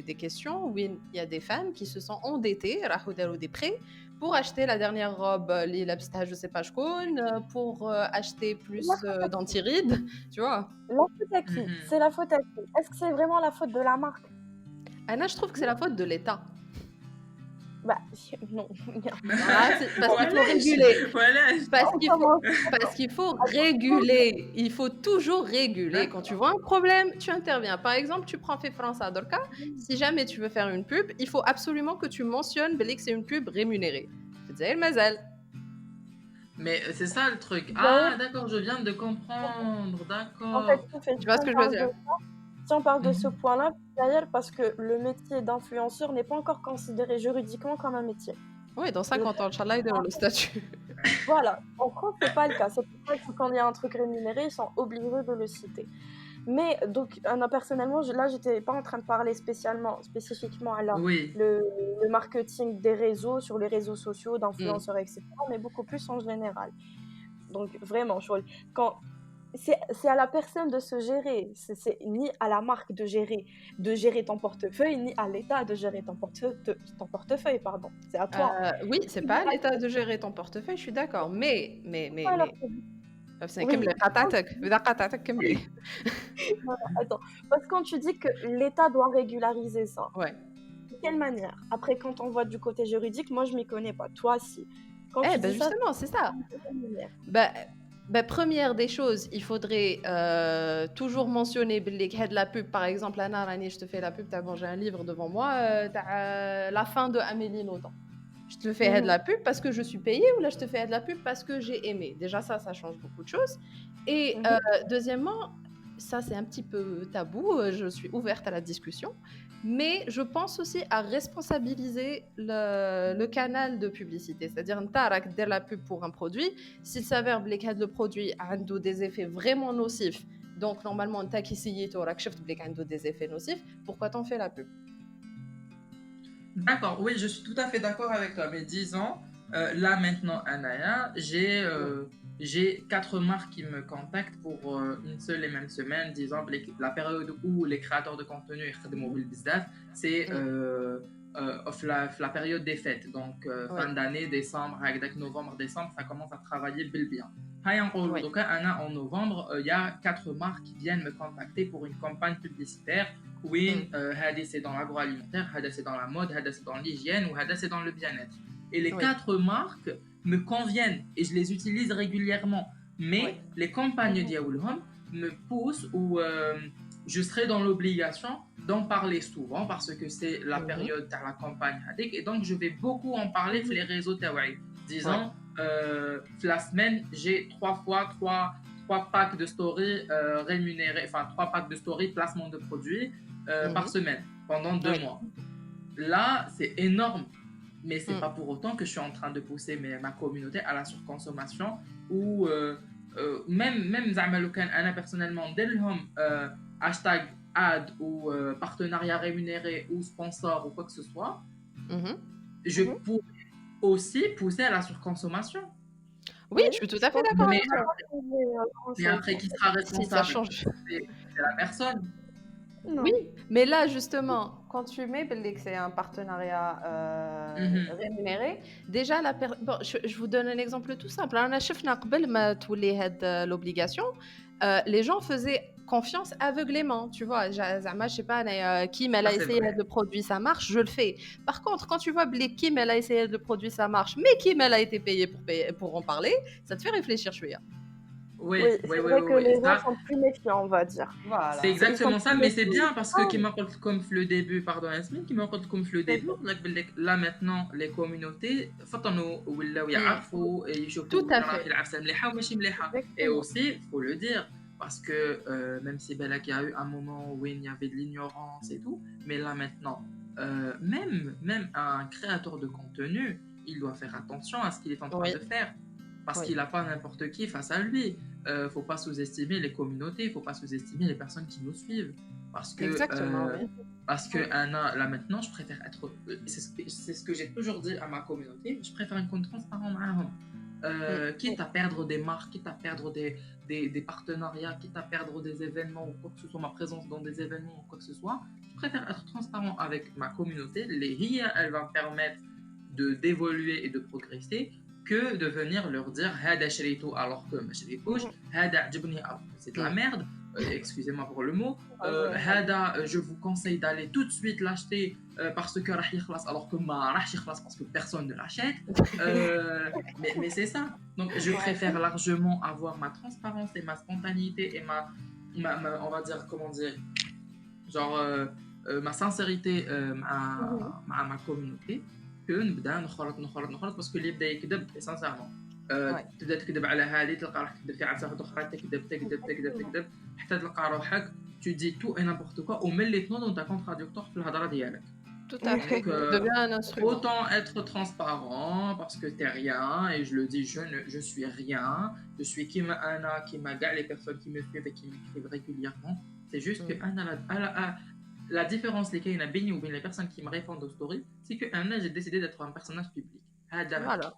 Speaker 3: des questions où il y a des femmes qui se sont endettées, ou des prêts pour acheter la dernière robe, je sais pas pour acheter plus d'antirides, tu vois.
Speaker 1: La faute à qui? C'est la faute à qui? Est-ce que c'est vraiment la faute de la marque?
Speaker 3: Anna, je trouve que c'est la faute de l'État.
Speaker 1: Bah non.
Speaker 3: Parce qu'il faut réguler. Parce qu'il faut réguler. Il faut toujours réguler. Quand tu vois un problème, tu interviens. Par exemple, tu prends Fait France à Dorka. Si jamais tu veux faire une pub, il faut absolument que tu mentionnes que c'est une pub rémunérée. C'est Mazel.
Speaker 2: Mais c'est ça le truc. Ah d'accord, je viens de comprendre. D'accord.
Speaker 1: En fait,
Speaker 3: tu vois ce que je veux dire?
Speaker 1: Si on parle de ce point-là, d'ailleurs, parce que le métier d'influenceur n'est pas encore considéré juridiquement comme un métier.
Speaker 3: Oui, dans 50 ans, Inch'Allah, il est dans le statut.
Speaker 1: Voilà, en France, c'est pas le cas. C'est pour ça que quand il y a un truc rémunéré, ils sont obligés de le citer. Mais donc, personnellement, là, j'étais pas en train de parler spécifiquement à le marketing des réseaux, sur les réseaux sociaux, d'influenceurs, etc., mais beaucoup plus en général. Donc, vraiment, c'est à la personne de se gérer. C'est ni à la marque de gérer ton portefeuille, ni à l'État de gérer ton portefeuille, pardon. C'est à toi.
Speaker 3: Oui, c'est pas à l'État de gérer ton portefeuille, je suis d'accord. Mais.
Speaker 1: Attends, parce que quand tu dis que l'État doit régulariser ça, de quelle manière? Après, quand on voit du côté juridique, moi je m'y connais pas. Toi, si.
Speaker 3: Justement, c'est ça. Bah, première des choses, il faudrait toujours mentionner باللي هاد la pub, par exemple, Anna Rani, je te fais la pub, bon, j'ai un livre devant moi, la fin de Amélie Nothomb. Je te fais de
Speaker 1: Mhm.
Speaker 3: la pub parce que je suis payée ou là je te fais de la pub parce que j'ai aimé. Déjà ça change beaucoup de choses. Et
Speaker 1: Mhm.
Speaker 3: deuxièmement, ça c'est un petit peu tabou, je suis ouverte à la discussion, mais je pense aussi à responsabiliser le canal de publicité. C'est-à-dire, نتا راك دير la pub pour un produit, s'il s'avère que le produit a des effets vraiment nocifs, donc normalement نتا كي سيتو راك شفت بلي عنده des effets nocifs, pourquoi t'en fais la pub?
Speaker 2: D'accord, oui, je suis tout à fait d'accord avec toi. Mais disons, là maintenant, Anaya, j'ai 4 marques qui me contactent pour une seule et même semaine. Disons, la période où les créateurs de contenu يخدموا بالبزاف, c'est la période des fêtes. Donc, fin
Speaker 3: Oui,
Speaker 2: d'année, décembre, avec novembre, décembre, ça commence à travailler bien.
Speaker 3: oui.
Speaker 2: Donc, en novembre, il y a 4 marques qui viennent me contacter pour une campagne publicitaire. Oui, c'est dans l'agroalimentaire, c'est dans la mode, c'est dans l'hygiène ou c'est dans le bien-être. Et les
Speaker 3: Oui.
Speaker 2: 4 marques me conviennent et je les utilise régulièrement. Mais
Speaker 3: Oui.
Speaker 2: les campagnes
Speaker 1: Mhm.
Speaker 2: d'Yaoulhom me poussent ou je serai dans l'obligation d'en parler souvent parce que c'est la
Speaker 3: Mhm.
Speaker 2: période de la campagne et donc je vais beaucoup en parler sur les réseaux Tawaï.
Speaker 3: Ouais.
Speaker 2: Disons, la semaine, j'ai 3 packs de story rémunérés, enfin 3 packs de story placement de produits par
Speaker 3: Mhm.
Speaker 2: semaine pendant deux
Speaker 3: Oui.
Speaker 2: mois. Là, c'est énorme, mais c'est
Speaker 3: Mm.
Speaker 2: pas pour autant que je suis en train de pousser ma communauté à la surconsommation ou même زعما لو كان انا personnellement ندير لهم hashtag ad ou partenariat rémunéré ou sponsor ou quoi que ce soit,
Speaker 3: Mhm.
Speaker 2: je
Speaker 1: Mhm.
Speaker 2: pourrais aussi pousser à la surconsommation.
Speaker 3: Oui,
Speaker 1: Oui,
Speaker 3: je suis tout
Speaker 1: je
Speaker 3: à fait
Speaker 1: pense que
Speaker 3: d'accord
Speaker 2: Mais,
Speaker 3: avec
Speaker 1: ça
Speaker 3: toi.
Speaker 1: va pas changer
Speaker 2: mais
Speaker 1: grand-chose
Speaker 2: après,
Speaker 1: en
Speaker 2: qui
Speaker 1: fait.
Speaker 2: sera
Speaker 3: Si, ça
Speaker 2: responsable?
Speaker 3: change.
Speaker 2: C'est la personne.
Speaker 3: Oui,
Speaker 1: Non.
Speaker 3: mais là, justement, quand tu mets que c'est un partenariat
Speaker 2: Mhm.
Speaker 3: rémunéré, déjà, bon, je vous donne un exemple tout simple. On a شفنا قبل ما تولي هاد l'obligation, les gens faisaient confiance aveuglément, tu vois. زعما, je sais pas, Kim, elle
Speaker 2: Ça,
Speaker 3: a
Speaker 2: c'est
Speaker 3: essayé
Speaker 2: vrai.
Speaker 3: le produit, ça marche, je le fais. Par contre, quand tu vois Kim, elle a essayé le produit, ça marche, mais Kim, elle a été payée pour en parler, ça te fait réfléchir, je suis là.
Speaker 1: Oui,
Speaker 2: Oui, oui,
Speaker 1: c'est
Speaker 2: oui,
Speaker 1: vrai
Speaker 2: oui,
Speaker 1: que
Speaker 2: oui.
Speaker 1: les gens
Speaker 2: Ça,
Speaker 1: sont plus méfiants, on va dire.
Speaker 2: c'est
Speaker 3: Voilà.
Speaker 1: Ils sont
Speaker 2: exactement ça,
Speaker 1: plus
Speaker 2: mais c'est
Speaker 1: méfiants.
Speaker 2: bien parce que qui m'apporte comme le début, pardon, Yasmine, qui m'apporte comme le début, là maintenant, les communautés, فطنوا ولاو
Speaker 3: Hmm.
Speaker 2: يعرفوا
Speaker 3: Tout
Speaker 2: يشوفوا
Speaker 3: à
Speaker 2: وين راهي
Speaker 3: fait.
Speaker 2: العفسه مليحه وماشي مليحه. Et
Speaker 1: Exactement.
Speaker 2: aussi, faut le dire, parce que même si Belak, il y a eu un moment où il y avait de l'ignorance et tout, mais là maintenant, même un créateur de contenu, il doit faire attention à ce qu'il est en train
Speaker 3: Oui,
Speaker 2: de faire. Parce
Speaker 3: oui.
Speaker 2: qu'il n'a pas n'importe qui face à lui. Faut pas sous-estimer les communautés, faut pas sous-estimer les personnes qui nous suivent. Parce que,
Speaker 3: Exactement, oui.
Speaker 2: là maintenant, je préfère être. C'est ce que j'ai toujours dit à ma communauté, je préfère une compte transparent معاهم. Quitte à perdre des marques, quitte à perdre des partenariats, quitte à perdre des événements ou quoi que ce soit, ma présence dans des événements ou quoi que ce soit, je préfère être transparent avec ma communauté. Les RIA, elle va me permettre d'évoluer et de progresser que de venir leur dire هذا شريته alors que ما شريتوش,
Speaker 1: Mhm.
Speaker 2: هذا عجبني alors que c'est de la
Speaker 3: Mm.
Speaker 2: merde, excusez-moi pour le mot,
Speaker 1: Pas vrai.
Speaker 2: هذا je vous conseille d'aller tout de suite l'acheter parce que راح يخلص alors que ما راحش يخلص parce que personne ne l'achète. Mais c'est ça. Donc je
Speaker 1: Ouais.
Speaker 2: préfère largement avoir ma transparence et ma spontanéité et on va dire, comment dire, genre ma sincérité
Speaker 1: Mhm.
Speaker 2: مع ma communauté que نبدا نخلط parce que اللي يبدا يكذب sincèrement
Speaker 3: Ouais.
Speaker 2: تبدا تكذب على هذه تلقى روحك تكذب في عفسه واحده اخرى تكذب تكذب تكذب
Speaker 1: Exactement.
Speaker 2: تكذب حتى تلقى روحك tu dis tout et n'importe quoi ومن اللي تنوض وانت contradictoire في الهضره ديالك.
Speaker 3: Tout à fait.
Speaker 2: Donc
Speaker 3: Devient un instrument.
Speaker 2: autant être transparent parce que t'es rien et je le dis, je suis rien. Je suis Kim Anna, qui m'a les personnes qui me suivent et qui m'écrivent régulièrement. C'est juste que Anna, la différence qu'il y a bien ou bien les personnes qui me répondent aux stories, c'est que Anna, j'ai décidé d'être un personnage public.
Speaker 3: Voilà.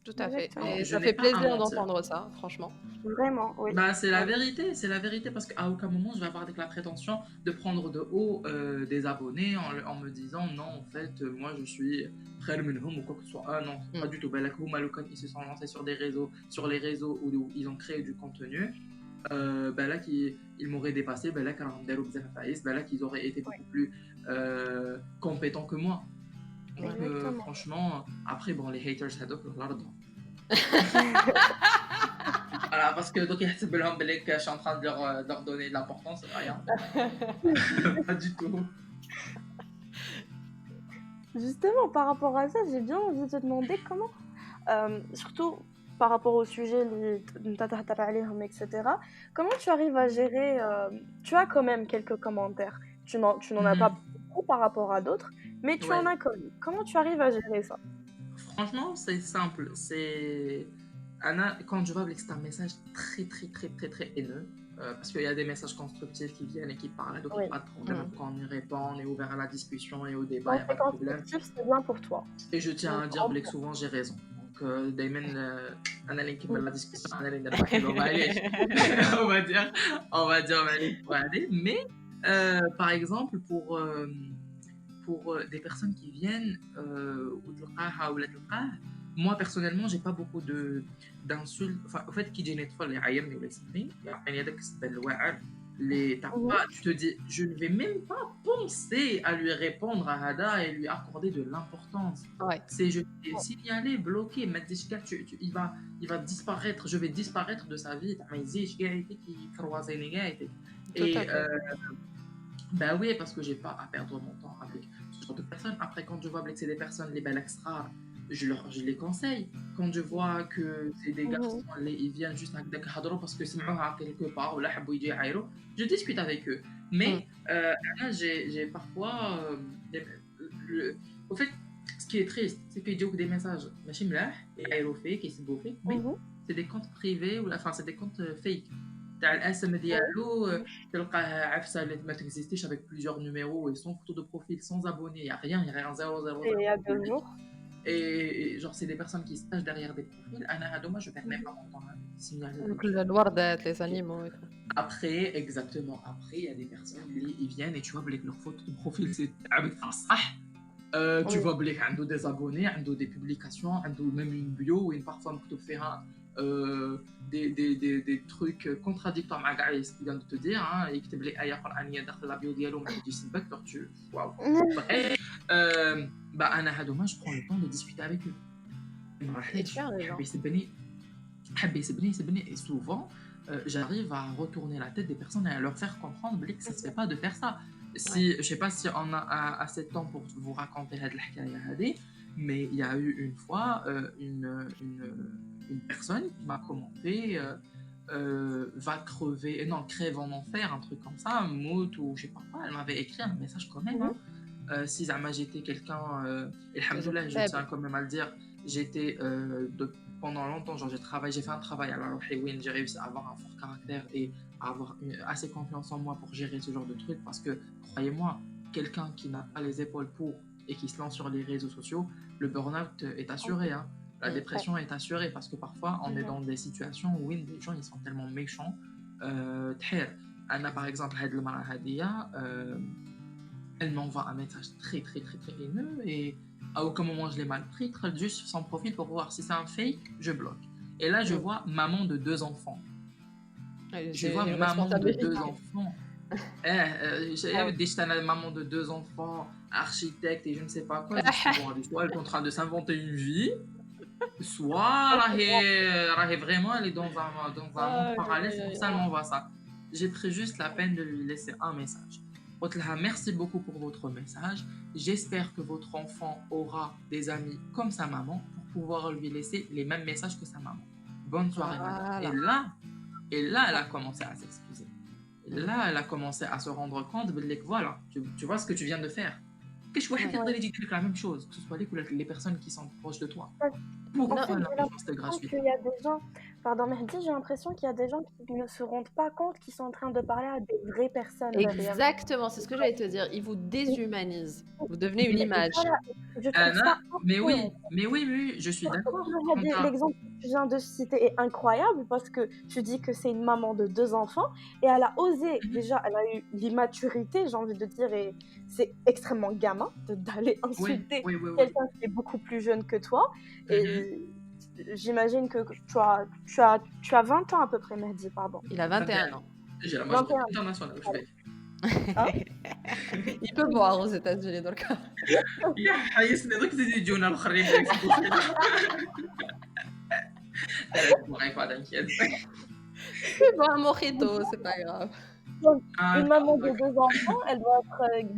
Speaker 3: Tout à fait.
Speaker 1: Exactement.
Speaker 2: Donc
Speaker 3: Et
Speaker 2: je
Speaker 3: ça
Speaker 2: n'ai
Speaker 3: fait
Speaker 2: pas à
Speaker 3: plaisir
Speaker 2: mentir.
Speaker 3: d'entendre ça, franchement.
Speaker 1: Vraiment, oui.
Speaker 2: Bah, c'est la
Speaker 1: Oui.
Speaker 2: vérité parce qu'à aucun moment je vais avoir la prétention de prendre de haut des abonnés en me disant non, en fait, moi je suis frère minhum ou quoi que ce soit. Ah non, pas du tout. Bah, là, ils se sont lancés sur les réseaux où ils ont créé du contenu. Bah, là, ils m'auraient dépassé. Bah, là, bah, là, qu'ils auraient été beaucoup plus compétents que moi. Donc,
Speaker 1: Exactement.
Speaker 2: franchement, après, bon, les haters, ça doit leur Voilà, parce que donc يحسب لهم بلي je suis en train de leur donner de l'importance, rien. Pas du tout.
Speaker 1: Justement, par rapport à ça, j'ai bien envie de te demander comment, surtout par rapport au sujet, etc., comment tu arrives à gérer, tu as quand même quelques commentaires, tu n'en as pas
Speaker 2: Mhm.
Speaker 1: beaucoup par rapport à d'autres, mais tu en
Speaker 2: Ouais.
Speaker 1: as quand même. Comment tu arrives à gérer ça?
Speaker 2: Franchement, c'est simple. C'est Anna, quand je vois que c'est un message très très très très très haineux, parce qu'il y a des messages constructifs qui viennent et qui parlent, donc il n'y a
Speaker 1: Oui.
Speaker 2: pas de problème quand on y répond, on est ouvert à la discussion et au débat, il
Speaker 1: Quand
Speaker 2: n'y a
Speaker 1: c'est
Speaker 2: pas de problème.
Speaker 1: constructif, c'est bien pour toi.
Speaker 2: Et je tiens
Speaker 1: Donc,
Speaker 2: à dire que souvent j'ai raison. Donc, دايما أنا اللي نكمل
Speaker 1: oui.
Speaker 2: la discussion, أنا اللي ندير حلوة معليش. On va dire, معليش وعلي. Mais par exemple pour des personnes qui viennent وتلقاها ولا تلقاه, moi personnellement j'ai pas beaucoup d'insultes, enfin au fait qui جيني طفل يعايرني ولا يسبني يعطيني هذاك السب الواعر les t'as
Speaker 1: Mhm.
Speaker 2: pas, tu te dis je ne vais même pas penser à lui répondre à Hada et lui accorder de l'importance.
Speaker 3: Ouais,
Speaker 2: C'est je vais signaler, bloquer, mettre des chicanes, il va disparaître, je vais disparaître de sa vie. Mais qui
Speaker 3: tout
Speaker 2: et
Speaker 3: à fait.
Speaker 2: bah oui, parce que j'ai pas à perdre mon temps avec ce genre de personnes. Après, quand je vois que c'est des personnes, les belles extra, je les conseille. Quand je vois que c'est des
Speaker 1: Mhm.
Speaker 2: garçons, ils viennent juste avec des hadro parce que c'est moi quelque part ou là, je discute avec eux. Mais là, j'ai parfois. Au fait, ce qui est triste, c'est qu'ils disent des messages, machine là, et aérophé, qui s'est bouffé, mais
Speaker 1: Mhm.
Speaker 2: c'est des comptes privés, ou enfin, c'est des comptes fake. تاع الاسم ديالو تلقاه عفسه اللي ما تكزيستيش avec plusieurs numéros et son photo de profil sans abonné, il y a rien 0 0
Speaker 1: Et il y a
Speaker 2: 0.
Speaker 1: 2 jours.
Speaker 2: Et genre c'est des personnes qui se cachent derrière des profils. انا هادو je perds même pas mon temps à signaler.
Speaker 3: Donc, الوردات, les animaux et tout.
Speaker 2: Après, exactement, après il y a des personnes ils viennent et tu vois avec leur photo de profil c'est عبد صح. Tu
Speaker 1: Oui.
Speaker 2: vois qu'il y a des abonnés, il y a des publications, il y a même une bio où une parfois tu fais des trucs contradictoires avec ce qu'il vient de te dire, hein, et que tu as dans la bio dialogue, mais tu sais pas que tu waouh. Bref, bah Anna Hadoma, je prends le temps de discuter avec eux.
Speaker 3: Et tu arrives, hein.
Speaker 2: Et souvent, j'arrive à retourner la tête des personnes et à leur faire comprendre que ça ne se fait pas de faire ça. Si, je sais pas si on a assez de temps pour vous raconter cette histoire, mais il y a eu une fois une personne qui m'a commenté va crever, non, crève en enfer, un truc comme ça, mout ou je sais pas quoi. Elle m'avait écrit un message quand même. Hein. Si j'étais quelqu'un, et alhamdoulilah, je tiens quand même à le dire, j'étais pendant longtemps, genre j'ai fait un travail à la Rohewin, j'ai réussi à avoir un fort caractère et à avoir assez confiance en moi pour gérer ce genre de trucs, parce que croyez-moi, quelqu'un qui n'a pas les épaules pour et qui se lance sur les réseaux sociaux, le burn-out est assuré, hein. La dépression est assurée, parce que parfois on est dans des situations où les gens ils sont tellement méchants. Anna par exemple, elle m'envoie un message très très très très haineux et à aucun moment je l'ai mal pris, traite juste sur son profil pour voir si c'est un fake, je bloque. Et là je vois maman de 2 enfants. Je vois maman de 2 enfants. J'ai maman de 2 enfants, architecte et je ne sais pas quoi. Soit elle est en train de s'inventer une vie, soit elle est vraiment elle est dans un monde parallèle, c'est pour ça qu'elle m'envoie ça. J'ai pris juste la peine de lui laisser un message. Merci beaucoup pour votre message. J'espère que votre enfant aura des amis comme sa maman pour pouvoir lui laisser les mêmes messages que sa maman. Bonne soirée, madame. Et là, elle a commencé à s'excuser. Et là, elle a commencé à se rendre compte de que voilà, tu vois ce que tu viens de faire. Qu'est-ce que je dire la même chose, que ce soit les personnes qui sont proches de toi. Pourquoi
Speaker 1: j'ai l'impression qu'il y a des gens, pardon Mehdi, j'ai l'impression qu'il y a des gens qui ne se rendent pas compte qu'ils sont en train de parler à des vraies personnes derrière.
Speaker 3: Exactement, c'est ce que j'allais te dire. Ils vous déshumanisent. Vous devenez une image.
Speaker 1: Voilà, je trouve ça
Speaker 2: mais oui, je suis d'accord.
Speaker 1: L'exemple que tu viens de citer est incroyable parce que tu dis que c'est une maman de 2 enfants et elle a osé, déjà, elle a eu l'immaturité, j'ai envie de dire, et c'est extrêmement gamin d'aller insulter quelqu'un qui est beaucoup plus jeune que toi. Et j'imagine que tu as 20 ans à peu près, Mehdi, pardon.
Speaker 3: Il a 21 ans.
Speaker 2: J'ai la majorité internationale.
Speaker 3: Il peut boire aux États-Unis donc.
Speaker 2: pas t'inquiète.
Speaker 3: Tu bois un mojito, c'est pas grave.
Speaker 1: Donc,
Speaker 2: Ah,
Speaker 1: une maman de
Speaker 2: d'accord.
Speaker 1: 2 enfants, elle doit être,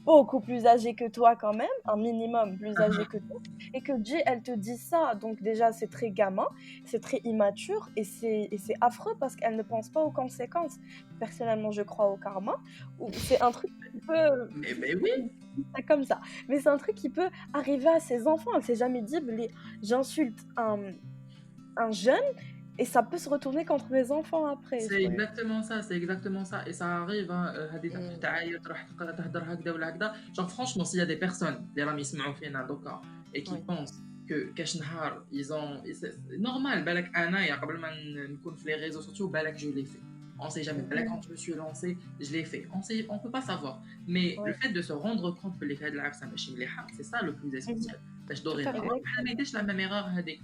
Speaker 1: beaucoup plus âgée que toi quand même, un minimum plus âgée que toi et que J, elle te dit ça, donc déjà c'est très gamin, c'est très immature et c'est affreux parce qu'elle ne pense pas aux conséquences. Personnellement, je crois au karma, ou c'est un truc qui peut
Speaker 2: Mais oui,
Speaker 1: c'est comme ça, mais c'est un truc qui peut arriver à ses enfants. Elle s'est jamais dit: «Blé j'insulte un jeune et ça peut se retourner contre mes enfants après»,
Speaker 2: c'est
Speaker 1: je
Speaker 2: exactement ça, c'est exactement ça. Et ça arrive, hein, هذه
Speaker 3: Mmh.
Speaker 2: تعيط راح تهدر هكذا ولا هكذا. Genre franchement, s'il y a des personnes اللي راهم يسمعوا فينا دوكا et qui
Speaker 3: Oui.
Speaker 2: pensent que كاش نهار ils ont c'est normal بالك انايا قبل ما نكون في les réseaux sociaux بالك je l'ai fait. On sait jamais. Là, quand je me suis lancé, je l'ai fait. On peut pas savoir. Mais le
Speaker 1: ouais.
Speaker 2: fait de se rendre compte que les cas de la ça ماشي مليحة, c'est ça le plus essentiel. باش
Speaker 3: Tout à
Speaker 2: dorénavant,
Speaker 3: fait.
Speaker 2: ما نعيدش la même erreur هذيك.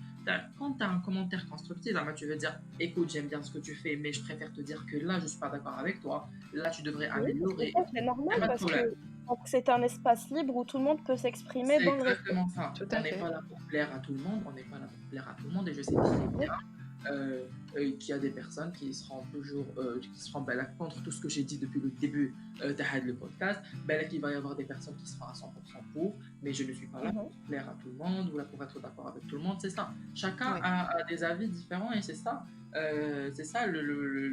Speaker 2: Quand tu as un commentaire constructif, tu veux dire écoute, j'aime bien ce que tu fais, mais je préfère te dire que là, je suis pas d'accord avec toi. Là, tu devrais
Speaker 1: Oui,
Speaker 2: améliorer.
Speaker 1: ça, c'est
Speaker 2: Il n'y
Speaker 1: normal
Speaker 2: a pas de
Speaker 1: parce que
Speaker 2: problème.
Speaker 1: donc, c'est un espace libre où tout le monde peut s'exprimer
Speaker 2: C'est
Speaker 1: dans le respect.
Speaker 2: exactement ça.
Speaker 3: Tout
Speaker 2: On
Speaker 3: à
Speaker 2: n'est
Speaker 3: fait.
Speaker 2: pas là pour plaire à tout le monde. On n'est pas là pour plaire à tout le monde. Et je sais très bien qu'il y a des personnes qui seront toujours qui seront là, contre tout ce que j'ai dit depuis le début de le podcast. Là, qu'il va y avoir des personnes qui seront à 100% pour, mais je ne suis pas là
Speaker 1: Mhm.
Speaker 2: pour plaire à tout le monde ou là pour être d'accord avec tout le monde. C'est ça. Chacun
Speaker 3: Oui.
Speaker 2: a des avis différents et c'est ça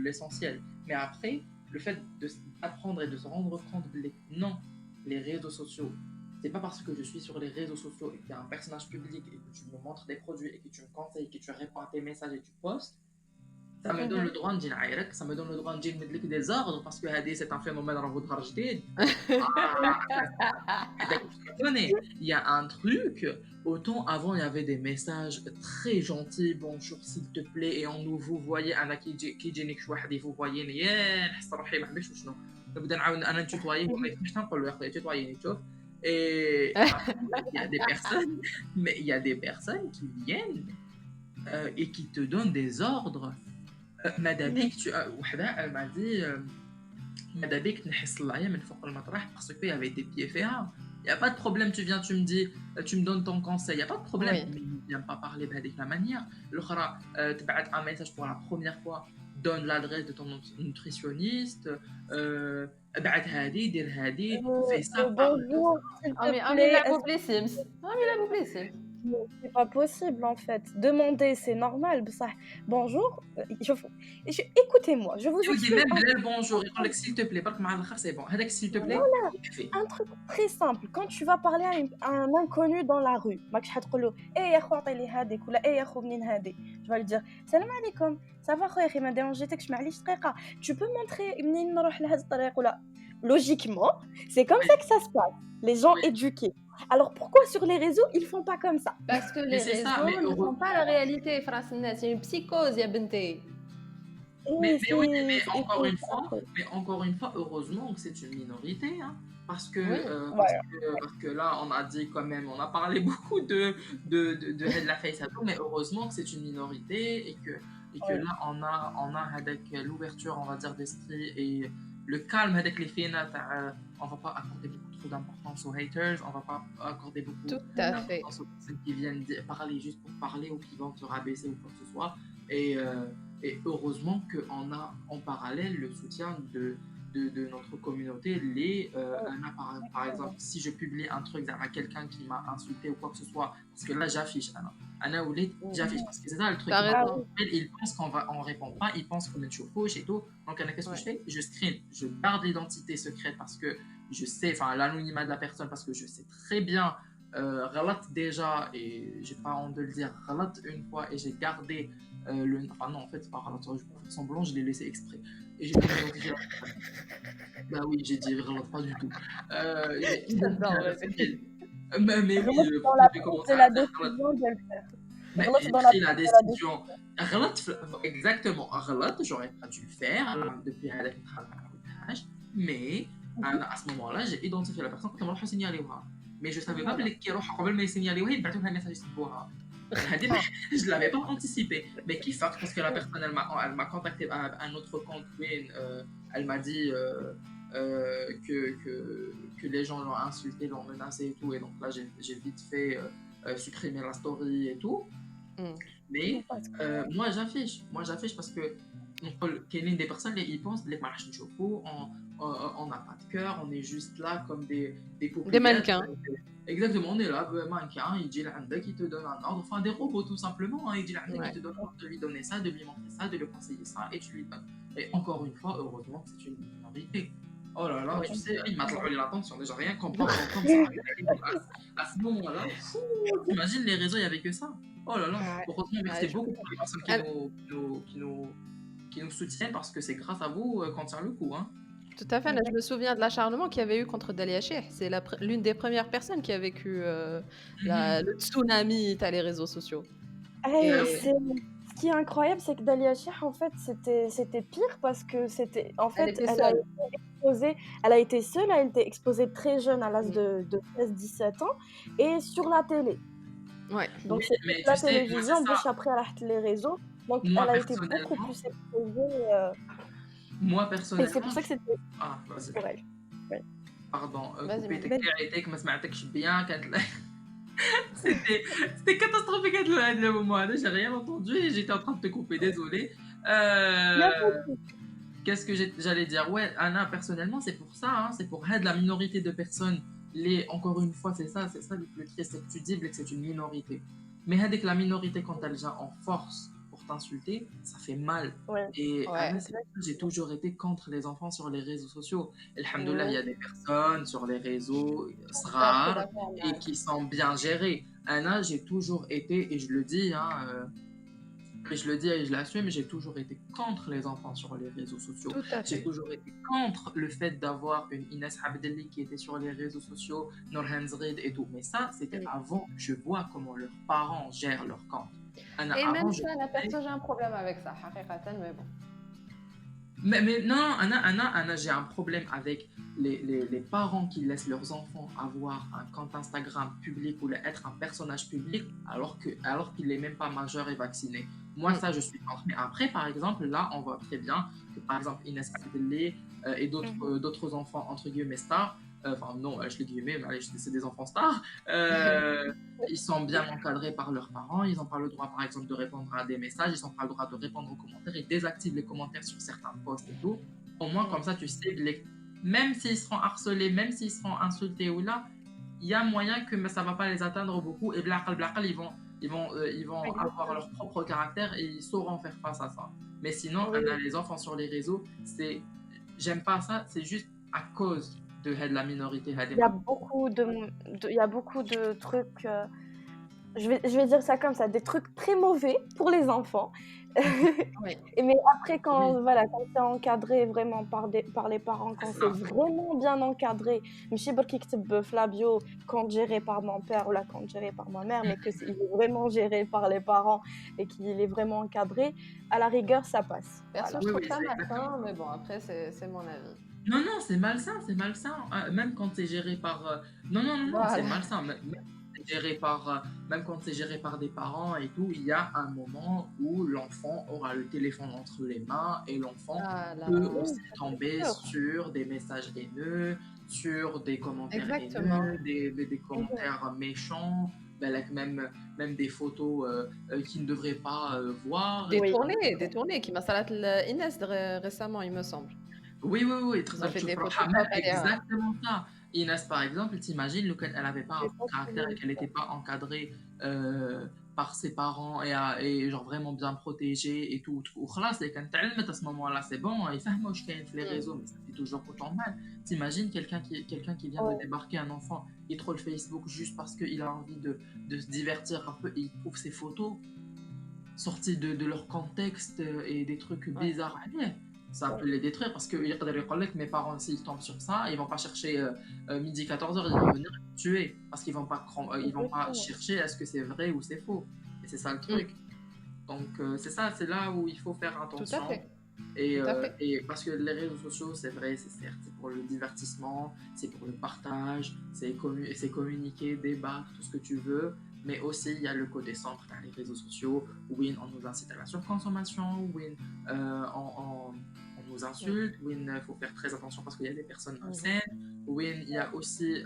Speaker 2: l'essentiel. Mais après, le fait d'apprendre et de se rendre compte que non, les réseaux sociaux, c'est pas parce que je suis sur les réseaux sociaux et que tu es un personnage public et que tu me montres des produits et que tu me conseilles, que tu réponds à tes messages et tu postes, ça me donne le droit de dire ça me donne le droit de dire des ordres parce que c'est un phénomène à votre âge. Il y a un truc, autant avant il y avait des messages très gentils, bonjour s'il te plaît, et on nous vous voyez, انا كي يجينيك شي واحد يفويني يا نحس روحي ما عرفتش وشنو نبدا نعاود انا نتوتوايه وما يفهمش نقول له يا خويا توتوايني تشوف. Et il y a des personnes, mais il y a des personnes qui viennent et qui te donnent des ordres. Madabik, elle m'a dit Madabik نحس الله من فوق المطرح parce qu'il y avait des pieds ferrants. Il n'y a pas de problème, tu viens, tu me dis, tu me donnes ton conseil, il n'y a pas de problème.
Speaker 3: Oui.
Speaker 2: Mais ne viens pas parler de la manière. L'autre, tu vas un message pour la première fois, donne l'adresse de ton nutritionniste, بعد هذه دير هذه, fais ça, parle de
Speaker 1: Bonjour, s'il
Speaker 3: Ah,
Speaker 1: te
Speaker 3: mais
Speaker 1: plaît.
Speaker 3: la Sims. La Sims.
Speaker 1: C'est pas possible en fait. Demander, c'est normal. Ça. Bonjour. Écoutez-moi, je vous
Speaker 2: Et
Speaker 1: explique
Speaker 2: même le bonjour, il dit s'il te plaît, parce que c'est bon. Avec s'il te plaît, fais.
Speaker 1: un truc très simple. Quand tu vas parler à un inconnu dans la rue, je vais lui dire Salam alaikum, ça va, khoya, ma dérangé, tu peux montrer logiquement, c'est comme ça que ça se passe. Les gens
Speaker 2: Oui.
Speaker 1: éduqués. Alors pourquoi sur les réseaux, ils font pas comme ça?
Speaker 3: Parce que les
Speaker 2: c'est ça,
Speaker 3: réseaux ne sont pas la réalité, Francine. C'est une psychose, ya bente.
Speaker 2: Mais oui, mais
Speaker 1: c'est
Speaker 2: encore une fois, heureusement que c'est une minorité, hein, parce que,
Speaker 3: Oui.
Speaker 2: parce que là, on a dit quand même, on a parlé beaucoup de la face à tout, mais heureusement que c'est une minorité et que là, on a avec l'ouverture, on va dire, d'esprit et le calme avec les filles, on va pas accorder beaucoup trop d'importance aux haters, on va pas accorder beaucoup
Speaker 3: Tout à fait.
Speaker 2: d'importance aux personnes qui viennent parler juste pour parler ou qui vont se rabaisser ou quoi que ce soit. Et heureusement qu'on a en parallèle le soutien de notre communauté. Par exemple, si je publie un truc à quelqu'un qui m'a insulté ou quoi que ce soit, parce que là j'affiche, j'affiche, parce que c'est ça le truc.
Speaker 3: T'as raison.
Speaker 2: Il pense qu'on répond pas, il pense qu'on est chauffage et tout. Donc qu'est-ce que je fais? Je screen, je garde l'identité secrète parce que je sais, enfin l'anonymat de la personne, parce que je sais très bien Galat déjà, et j'ai pas honte de le dire, Galat une fois, et j'ai gardé enfin non, en fait, c'est pas Galat, je pour faire semblant, je l'ai laissé exprès. Et j'ai identifié. Bah oui, j'ai dit Galat, pas du tout.
Speaker 3: J'adore,
Speaker 2: mais oui,
Speaker 1: dans la
Speaker 2: j'ai commencé
Speaker 1: c'est
Speaker 2: à
Speaker 1: la
Speaker 2: dire
Speaker 1: décision de le faire.
Speaker 2: mais
Speaker 1: Galat
Speaker 2: j'ai
Speaker 1: dans
Speaker 2: pris la
Speaker 1: la
Speaker 2: décision. Galat, exactement, Galat, j'aurais pas dû le faire depuis هذاك الحاج, mais à ce moment-là, j'ai identifié la personne quand on m'a signalé. Mais je savais pas que يروح قبل ما يسينياليوها يبعثوا لها ميساج يسبوها. Je l'avais pas anticipé. Mais qui fait parce que la personne elle m'a contacté à un autre compte, elle m'a dit que les gens l'ont insulté, l'ont menacé et tout, et donc là j'ai vite fait supprimer la story et tout.
Speaker 3: Mm.
Speaker 2: Mais moi j'affiche parce que qu'il y a des personnes qui pensent que on n'a pas de cœur, on est juste là comme des
Speaker 3: Des
Speaker 2: poupillettes.
Speaker 3: mannequins.
Speaker 2: Exactement, on est là, mannequin, il dit l'anda qui te donne un ordre, enfin des robots tout simplement, hein, il dit l'anda qui
Speaker 3: Ouais.
Speaker 2: te donne l'ordre de lui donner ça, de lui montrer ça, de lui conseiller ça, et tu lui donnes. Et encore une fois, heureusement que c'est une minorité. Oh là là,
Speaker 3: Oui.
Speaker 2: tu sais, il m'a trouvé l'attention, déjà rien qu'en parlant comme ça. À ce moment-là, t'imagines les réseaux, il n'y avait que ça. Oh là là,
Speaker 3: Ouais.
Speaker 2: heureusement, merci
Speaker 3: Ouais, je
Speaker 2: beaucoup
Speaker 3: comprends.
Speaker 2: pour les personnes
Speaker 3: Ah,
Speaker 2: qui nous soutiennent parce que c'est grâce à vous qu'on tient le coup. Hein.
Speaker 3: tout à fait. Là, je me souviens de l'acharnement qu'il y avait eu contre Dalia Sheikh. C'est l'une des premières personnes qui a vécu le tsunami t'as les réseaux sociaux.
Speaker 1: Et
Speaker 2: Ben
Speaker 3: Et
Speaker 2: oui,
Speaker 1: ce qui est incroyable, c'est que Dalia Sheikh, en fait, c'était pire parce que en
Speaker 3: elle
Speaker 1: fait,
Speaker 3: était seule.
Speaker 1: elle a été seule, elle a été exposée très jeune, à l'âge
Speaker 3: Mm.
Speaker 1: de 16-17 ans, et sur la télé.
Speaker 3: Ouais.
Speaker 1: Donc
Speaker 2: oui,
Speaker 1: c'était
Speaker 2: mais tu
Speaker 1: la
Speaker 2: sais, moi c'est
Speaker 1: télévision,
Speaker 2: ça.
Speaker 1: bouche après elle a les réseaux, donc
Speaker 2: Moi
Speaker 1: elle a été beaucoup
Speaker 2: personnellement,
Speaker 1: plus exposée,
Speaker 2: moi
Speaker 1: et c'est pour
Speaker 2: personnellement,
Speaker 1: ça que c'était
Speaker 2: ah, vas-y,
Speaker 1: pour elle. Oui.
Speaker 2: pardon,
Speaker 3: Vas-y,
Speaker 2: coupé tes
Speaker 3: Mehdi.
Speaker 2: clarités, que ما سمعتكش bien, c'était catastrophique le moment là, j'ai rien entendu et j'étais en train de te couper, désolé.
Speaker 1: Il y a
Speaker 2: Euh, Qu'est-ce que j'allais dire? Ouais, Anna, personnellement, c'est pour ça, hein, c'est pour aider la minorité de personnes. Encore une fois, c'est ça le plus triste, c'est que tu dis que c'est une minorité. Mais avec la minorité, quand elle vient en force pour t'insulter, ça fait mal.
Speaker 1: ouais.
Speaker 2: Et
Speaker 3: Ouais.
Speaker 2: Anna, c'est pour ça que j'ai toujours été contre les enfants sur les réseaux sociaux. Alhamdoulilah, il y
Speaker 3: Mm.
Speaker 2: a des personnes sur les réseaux
Speaker 3: Tout à fait
Speaker 2: rares
Speaker 3: d'accord,
Speaker 2: et
Speaker 3: Mehdi.
Speaker 2: qui sont bien gérées. Anna, j'ai toujours été, et je le dis, hein, et je le dis et je l'assume, j'ai toujours été contre les enfants sur les réseaux sociaux.
Speaker 3: Tout à
Speaker 2: J'ai
Speaker 3: fait.
Speaker 2: toujours été contre le fait d'avoir une Inès Abdelli qui était sur les réseaux sociaux, Nurhan Zrid et tout. Mais ça, c'était
Speaker 3: Mm.
Speaker 2: avant que je vois comment leurs parents gèrent leur compte.
Speaker 3: Et
Speaker 2: Avant,
Speaker 3: même
Speaker 2: je
Speaker 3: ça, la
Speaker 2: disais,
Speaker 3: perso, j'ai un problème avec ça, haqiqatan, mais bon.
Speaker 2: mais non, Anna, j'ai un problème avec les parents qui laissent leurs enfants avoir un compte Instagram public ou être un personnage public alors qu'il n'est même pas majeur et vacciné. Moi,
Speaker 3: Mm.
Speaker 2: ça, je suis contre. Mais après, par exemple, là, on voit très bien que, par exemple, Inès Abdelé et d'autres enfants, entre guillemets, stars, enfin, non, je les guillemets, mais allez, c'est des enfants stars, ils sont bien encadrés par leurs parents, ils n'ont pas le droit, par exemple, de répondre à des messages, ils n'ont pas le droit de répondre aux commentaires, ils désactivent les commentaires sur certains posts et tout. Au moins, comme ça, tu sais, même s'ils seront harcelés, même s'ils seront insultés ou là, il y a moyen que ça ne va pas les atteindre beaucoup et blaqal, ils vont avoir leur propre caractère et ils sauront faire face à ça. Mais sinon,
Speaker 1: Oui.
Speaker 2: les enfants sur les réseaux, j'aime pas ça, c'est juste à cause de la minorité.
Speaker 1: Il y a il y a beaucoup de trucs, je vais dire ça comme ça, des trucs très mauvais pour les enfants.
Speaker 3: Oui.
Speaker 1: Mais après,
Speaker 2: Oui,
Speaker 1: quand c'est encadré vraiment par les parents,
Speaker 2: c'est
Speaker 1: quand c'est
Speaker 2: ça.
Speaker 1: vraiment bien encadré, ماشي برك يكتب في la bio compte géré par mon père ou la compte géré par ma mère, mais il est vraiment géré par les parents et qu'il est vraiment encadré, à la rigueur, ça passe.
Speaker 3: Perso,
Speaker 1: Voilà.
Speaker 3: je
Speaker 2: Oui,
Speaker 3: trouve
Speaker 2: oui,
Speaker 3: ça
Speaker 2: c'est exactement.
Speaker 3: malsain, mais bon, après, c'est mon avis.
Speaker 2: Non, non, c'est malsain, c'est malsain. Même quand c'est géré par. Non, non, non, non, c'est
Speaker 3: Voilà.
Speaker 2: malsain. Même quand c'est géré par des parents et tout, il y a un moment où l'enfant aura le téléphone entre les mains et l'enfant
Speaker 3: Ah là
Speaker 2: peut
Speaker 3: là.
Speaker 1: Oui,
Speaker 2: aussi tomber
Speaker 1: sûr.
Speaker 2: sur des messages haineux, sur des commentaires
Speaker 3: Exactement.
Speaker 2: haineux, des commentaires méchants, ben, like même des photos qu'il ne devrait pas voir.
Speaker 1: Oui.
Speaker 3: Détourné, qui m'a salat Inès récemment, il me semble.
Speaker 2: Oui, oui, oui,
Speaker 3: Ils ont fait
Speaker 2: tu
Speaker 3: des
Speaker 2: feras
Speaker 3: photos
Speaker 2: même
Speaker 3: pas balèzes.
Speaker 2: exactement ça. Inès, par exemple, t'imagines, elle n'avait pas un
Speaker 1: C'est
Speaker 2: bon
Speaker 1: ça
Speaker 2: caractère et qu'elle n'était pas encadrée par ses parents et genre vraiment bien protégée et tout. Là, c'est quand elle à ce moment-là, c'est bon, il fait moi je connais les
Speaker 3: Mm.
Speaker 2: réseaux, mais ça fait toujours autant mal. T'imagines quelqu'un qui vient de
Speaker 1: Ouais.
Speaker 2: débarquer, un enfant, il troll Facebook juste parce qu'il a envie de se divertir un peu et il trouve ses photos sortis de leur contexte et des trucs
Speaker 3: Ouais.
Speaker 2: bizarres. Ouais, ça peut les détruire parce que mes parents, s'ils tombent sur ça, ils vont pas chercher midi 14h, ils vont venir me tuer parce ils vont pas
Speaker 1: Exactement.
Speaker 2: chercher est-ce que c'est vrai ou c'est faux. Et c'est ça le
Speaker 3: Mm.
Speaker 2: truc. Donc c'est là où il faut faire
Speaker 3: Tout à
Speaker 2: attention.
Speaker 3: fait.
Speaker 2: Et,
Speaker 3: Tout à fait.
Speaker 2: parce que les réseaux sociaux, c'est vrai, c'est certes, c'est pour le divertissement, c'est pour le partage, c'est communiquer, débattre, tout ce que tu veux, mais aussi il y a le côté sombre dans les réseaux sociaux où on nous incite à la surconsommation, où on nous insulte, où il faut faire très attention parce qu'il y a des personnes malsaines, où il y a aussi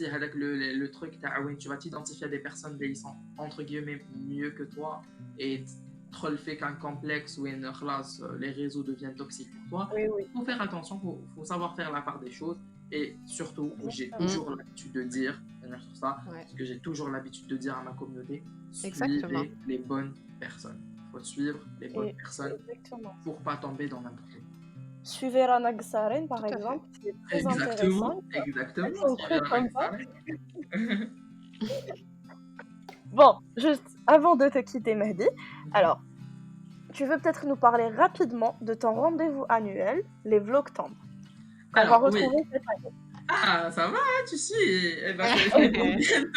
Speaker 2: avec le truc, où tu vas t'identifier à des personnes qui sont entre guillemets mieux que toi et trop le fait qu'un complexe où les réseaux deviennent toxiques pour toi.
Speaker 1: Oui, oui.
Speaker 2: Il faut faire attention, faut savoir faire la part des choses. Et surtout, j'ai toujours l'habitude de dire, sur ça, parce que j'ai toujours l'habitude de dire à ma communauté, suivez les bonnes personnes. Il faut suivre les bonnes personnes pour pas tomber dans n'importe quoi.
Speaker 1: Suivez Rana Ghessarine, par exemple, c'est très intéressant.
Speaker 2: Exactement.
Speaker 1: Bon, juste avant de te quitter, Mehdi, alors, tu veux peut-être nous parler rapidement de ton rendez-vous annuel, les Vlogtombs. On va retrouver cette année.
Speaker 2: Ah, ça va, tu sais. C'est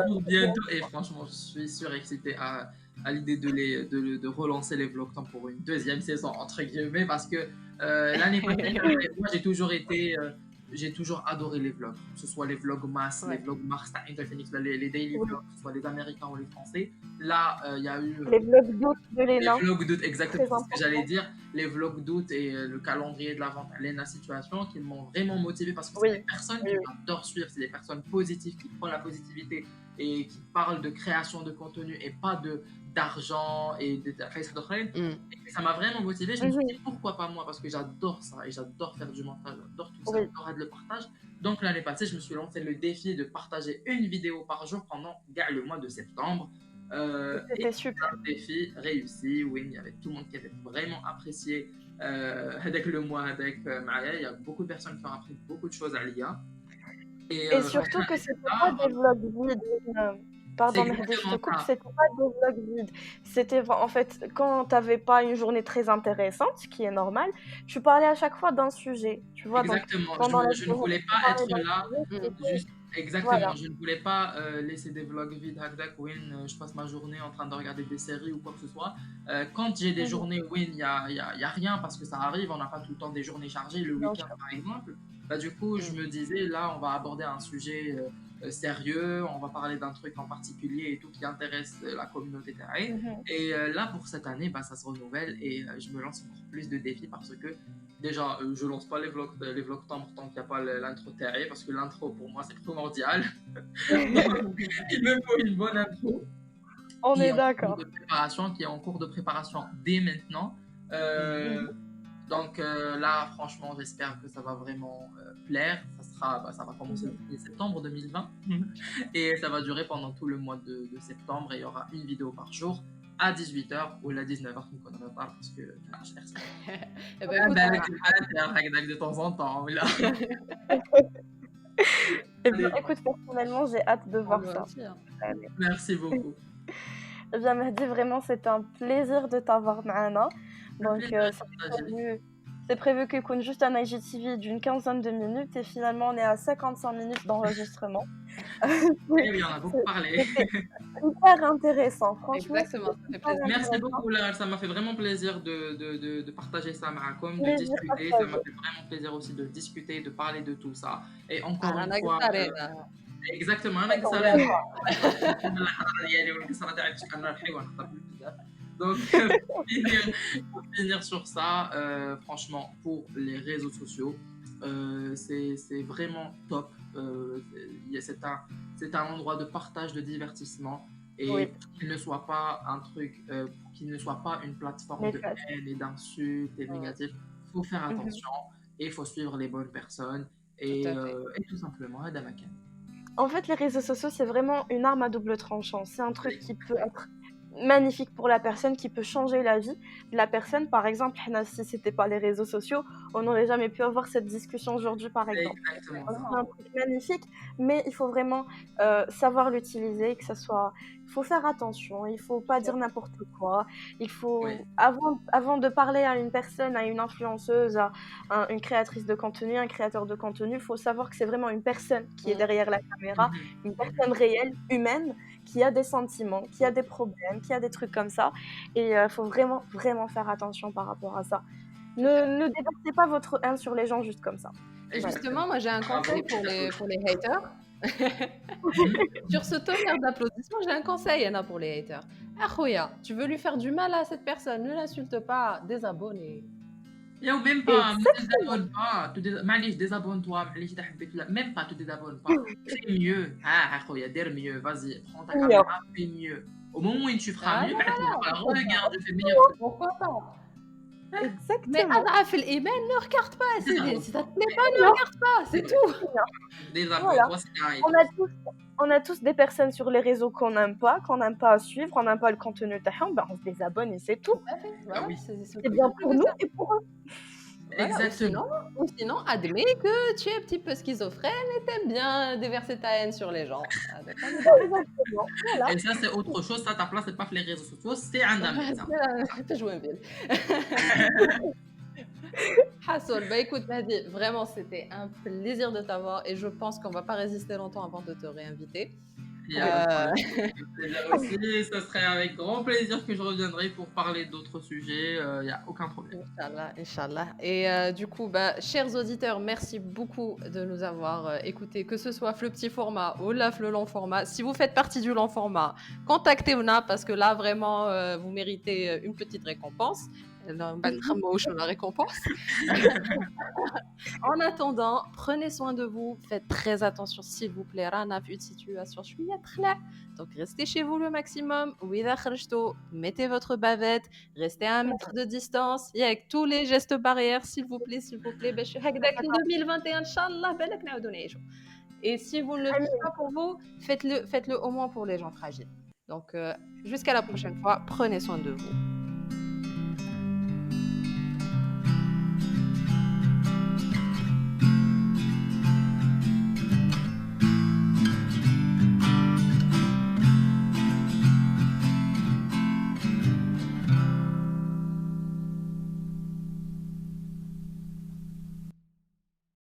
Speaker 2: pour bientôt. Et franchement, je suis surexcité à l'idée de relancer les Vlogtombs pour une deuxième saison, entre guillemets, parce que l'année passée, moi, j'ai toujours adoré les vlogs, que ce soit les vlogs mass, les vlogs Mars, les daily vlogs, que ce soit les Américains ou les Français. Là, il y a eu
Speaker 1: les vlogs d'août de Léna.
Speaker 2: Les vlogs d'août, exactement ce que j'allais dire. Les vlogs d'août et le calendrier de la vente à Léna Situation qui m'ont vraiment motivé parce que c'est des personnes que j'adore suivre, c'est des personnes positives qui prennent la positivité et qui parlent de création de contenu et pas d'argent et de et ça m'a vraiment motivé. Je me suis dit pourquoi pas moi, parce que j'adore ça et j'adore faire du montage, j'adore tout ça, j'adore le partage. Donc l'année passée, je me suis lancé le défi de partager une vidéo par jour pendant le mois de septembre.
Speaker 1: C'était super.
Speaker 2: Un défi réussi, oui, il y avait tout le monde qui avait vraiment apprécié avec le mois, avec Maya. Il y a beaucoup de personnes qui ont appris beaucoup de choses à l'IA.
Speaker 1: Et surtout que c'était pas des vlogs vides. Pardon, Mehdi, je te coupe, c'était pas des vlogs vides. C'était en fait, quand t'avais pas une journée très intéressante, ce qui est normal, tu parlais à chaque fois d'un sujet. Tu vois,
Speaker 2: exactement,
Speaker 1: donc,
Speaker 2: je ne voulais pas être là juste. Exactement, voilà. Je ne voulais pas laisser des vlogs vides, où je passe ma journée en train de regarder des séries ou quoi que ce soit. Quand j'ai des journées où il n'y a rien, parce que ça arrive, on n'a pas tout le temps des journées chargées, le week-end par exemple, bah, du coup je me disais là on va aborder un sujet sérieux, on va parler d'un truc en particulier et tout qui intéresse la communauté terrestre. Et là pour cette année, bah, ça se renouvelle et je me lance encore plus de défis parce que déjà, je lance pas les vlogs tant qu'il n'y a pas l'intro terrier parce que l'intro pour moi c'est primordial. Donc, il me faut une bonne intro.
Speaker 1: On est d'accord.
Speaker 2: Qui est en cours de préparation dès maintenant. Donc là, franchement, j'espère que ça va vraiment plaire. Ça va commencer le 1er septembre 2020 et ça va durer pendant tout le mois de septembre et il y aura une vidéo par jour. À 18h ou à 19h, je ne connais pas parce que de temps en temps. Là.
Speaker 1: Écoute, personnellement, j'ai hâte de voir ça.
Speaker 3: Aussi, hein.
Speaker 2: Merci beaucoup.
Speaker 1: Bien, Mehdi, vraiment, c'est un plaisir de t'avoir معنا. Donc, c'est prévu qu'il y ait juste un IGTV d'une 15aine de minutes et finalement, on est à 55 minutes d'enregistrement.
Speaker 2: Oui, on a beaucoup parlé.
Speaker 1: Hyper intéressant, franchement.
Speaker 3: Exactement, ça fait plaisir.
Speaker 2: Merci beaucoup, Laura. Ça m'a fait vraiment plaisir de partager ça avec de discuter. Ça m'a fait vraiment plaisir aussi de discuter, de parler de tout ça. Et encore une fois... Exactement, donc, pour finir sur ça, franchement, pour les réseaux sociaux, c'est vraiment top. C'est un endroit de partage, de divertissement et qu'il ne soit pas un truc, qu'il ne soit pas une plateforme de haine et d'insultes et négatifs. Il faut faire attention et il faut suivre les bonnes personnes et tout simplement à Damakan.
Speaker 1: En fait, les réseaux sociaux, c'est vraiment une arme à double tranchant. C'est un truc qui peut être magnifique pour la personne, qui peut changer la vie de la personne. Par exemple, si c'était pas les réseaux sociaux, on n'aurait jamais pu avoir cette discussion aujourd'hui, par exemple. C'est un truc magnifique, mais il faut vraiment savoir l'utiliser, que ça soit... Il faut faire attention, il faut pas dire n'importe quoi. Il faut, avant de parler à une personne, à une influenceuse, à une créatrice de contenu, un créateur de contenu, il faut savoir que c'est vraiment une personne qui est derrière la caméra, une personne réelle, humaine, qui a des sentiments, qui a des problèmes, qui a des trucs comme ça. Et il faut vraiment, vraiment faire attention par rapport à ça. Ne déversez pas votre haine sur les gens juste comme ça.
Speaker 3: Et justement, moi j'ai un conseil pour les haters. Sur ce tonnerre d'applaudissements, j'ai un conseil pour les haters. Akhoya, tu veux lui faire du mal à cette personne, ne l'insulte pas, désabonne.
Speaker 2: Ou même pas, ne te
Speaker 1: Exactement.
Speaker 2: désabonne pas, معليش désabonne-toi, معليش إذا حبيت ولا même pas te désabonne pas, fais mieux, خويا دير mieux, vas-y, prends ta
Speaker 1: Meilleur.
Speaker 2: caméra, fais mieux. Au moment où tu feras
Speaker 3: Ah
Speaker 2: mieux,
Speaker 3: non,
Speaker 2: بعد تقول
Speaker 3: voilà, pourquoi
Speaker 2: regarde,
Speaker 3: pas?
Speaker 2: je fais meilleur que toi.
Speaker 3: Pourquoi pas? Mais
Speaker 1: Exactement.
Speaker 3: أضعف الإيمان ne regarde pas,
Speaker 2: Désabonne
Speaker 3: si ça
Speaker 2: pas,
Speaker 3: te plaît pas, ne
Speaker 1: Meilleur.
Speaker 3: regarde pas, c'est
Speaker 2: c'est vrai.
Speaker 3: tout.
Speaker 1: Meilleur. Voilà.
Speaker 2: Désabonne-toi, c'est
Speaker 1: On a tous, on a tous des personnes sur les réseaux qu'on n'aime pas suivre, on n'aime pas le contenu تاعهم, ben on se désabonne et c'est tout.
Speaker 3: Tout à fait,
Speaker 2: Ah
Speaker 3: voilà,
Speaker 2: oui,
Speaker 3: c'est
Speaker 1: C'est
Speaker 3: aussi
Speaker 1: bien
Speaker 3: simple
Speaker 1: pour
Speaker 3: que
Speaker 1: nous
Speaker 3: ça.
Speaker 1: et pour eux.
Speaker 3: Voilà,
Speaker 2: exactement.
Speaker 3: ou sinon, admets que tu es un petit peu schizophrène et t'aimes bien déverser ta haine sur les gens. Ah, d'accord,
Speaker 1: Exactement. Voilà.
Speaker 2: Et ça, c'est autre chose, ça, ta place, c'est pas les réseaux sociaux, c'est un médecin.
Speaker 3: fais jouer un ville. Hassoul, bah écoute, Mahdi, vraiment, c'était un plaisir de t'avoir et je pense qu'on va pas résister longtemps avant de te réinviter.
Speaker 2: Il n'y a pas de problème. Le plaisir aussi, ce serait avec grand plaisir que je reviendrai pour parler d'autres sujets, il n'y a aucun problème.
Speaker 3: Inch'Allah, Inch'Allah. Et du coup, bah, chers auditeurs, merci beaucoup de nous avoir écoutés, que ce soit le petit format ou le long format. Si vous faites partie du long format, contactez-nous parce que là, vraiment, vous méritez une petite récompense. La récompense. En attendant, prenez soin de vous, faites très attention s'il vous plaît. Rana في une situation شوية تخلع. Donc restez chez vous le maximum. وإذا خرجتوا, mettez votre bavette, restez à 1 mètre de distance. Et avec tous les gestes barrières, s'il vous plaît. باش هكذاك 2021 إن شاء الله بالك نعاودوا نعيشوا. Et si vous ne le faites pas pour vous, faites-le au moins pour les gens fragiles. Donc jusqu'à la prochaine fois, prenez soin de vous.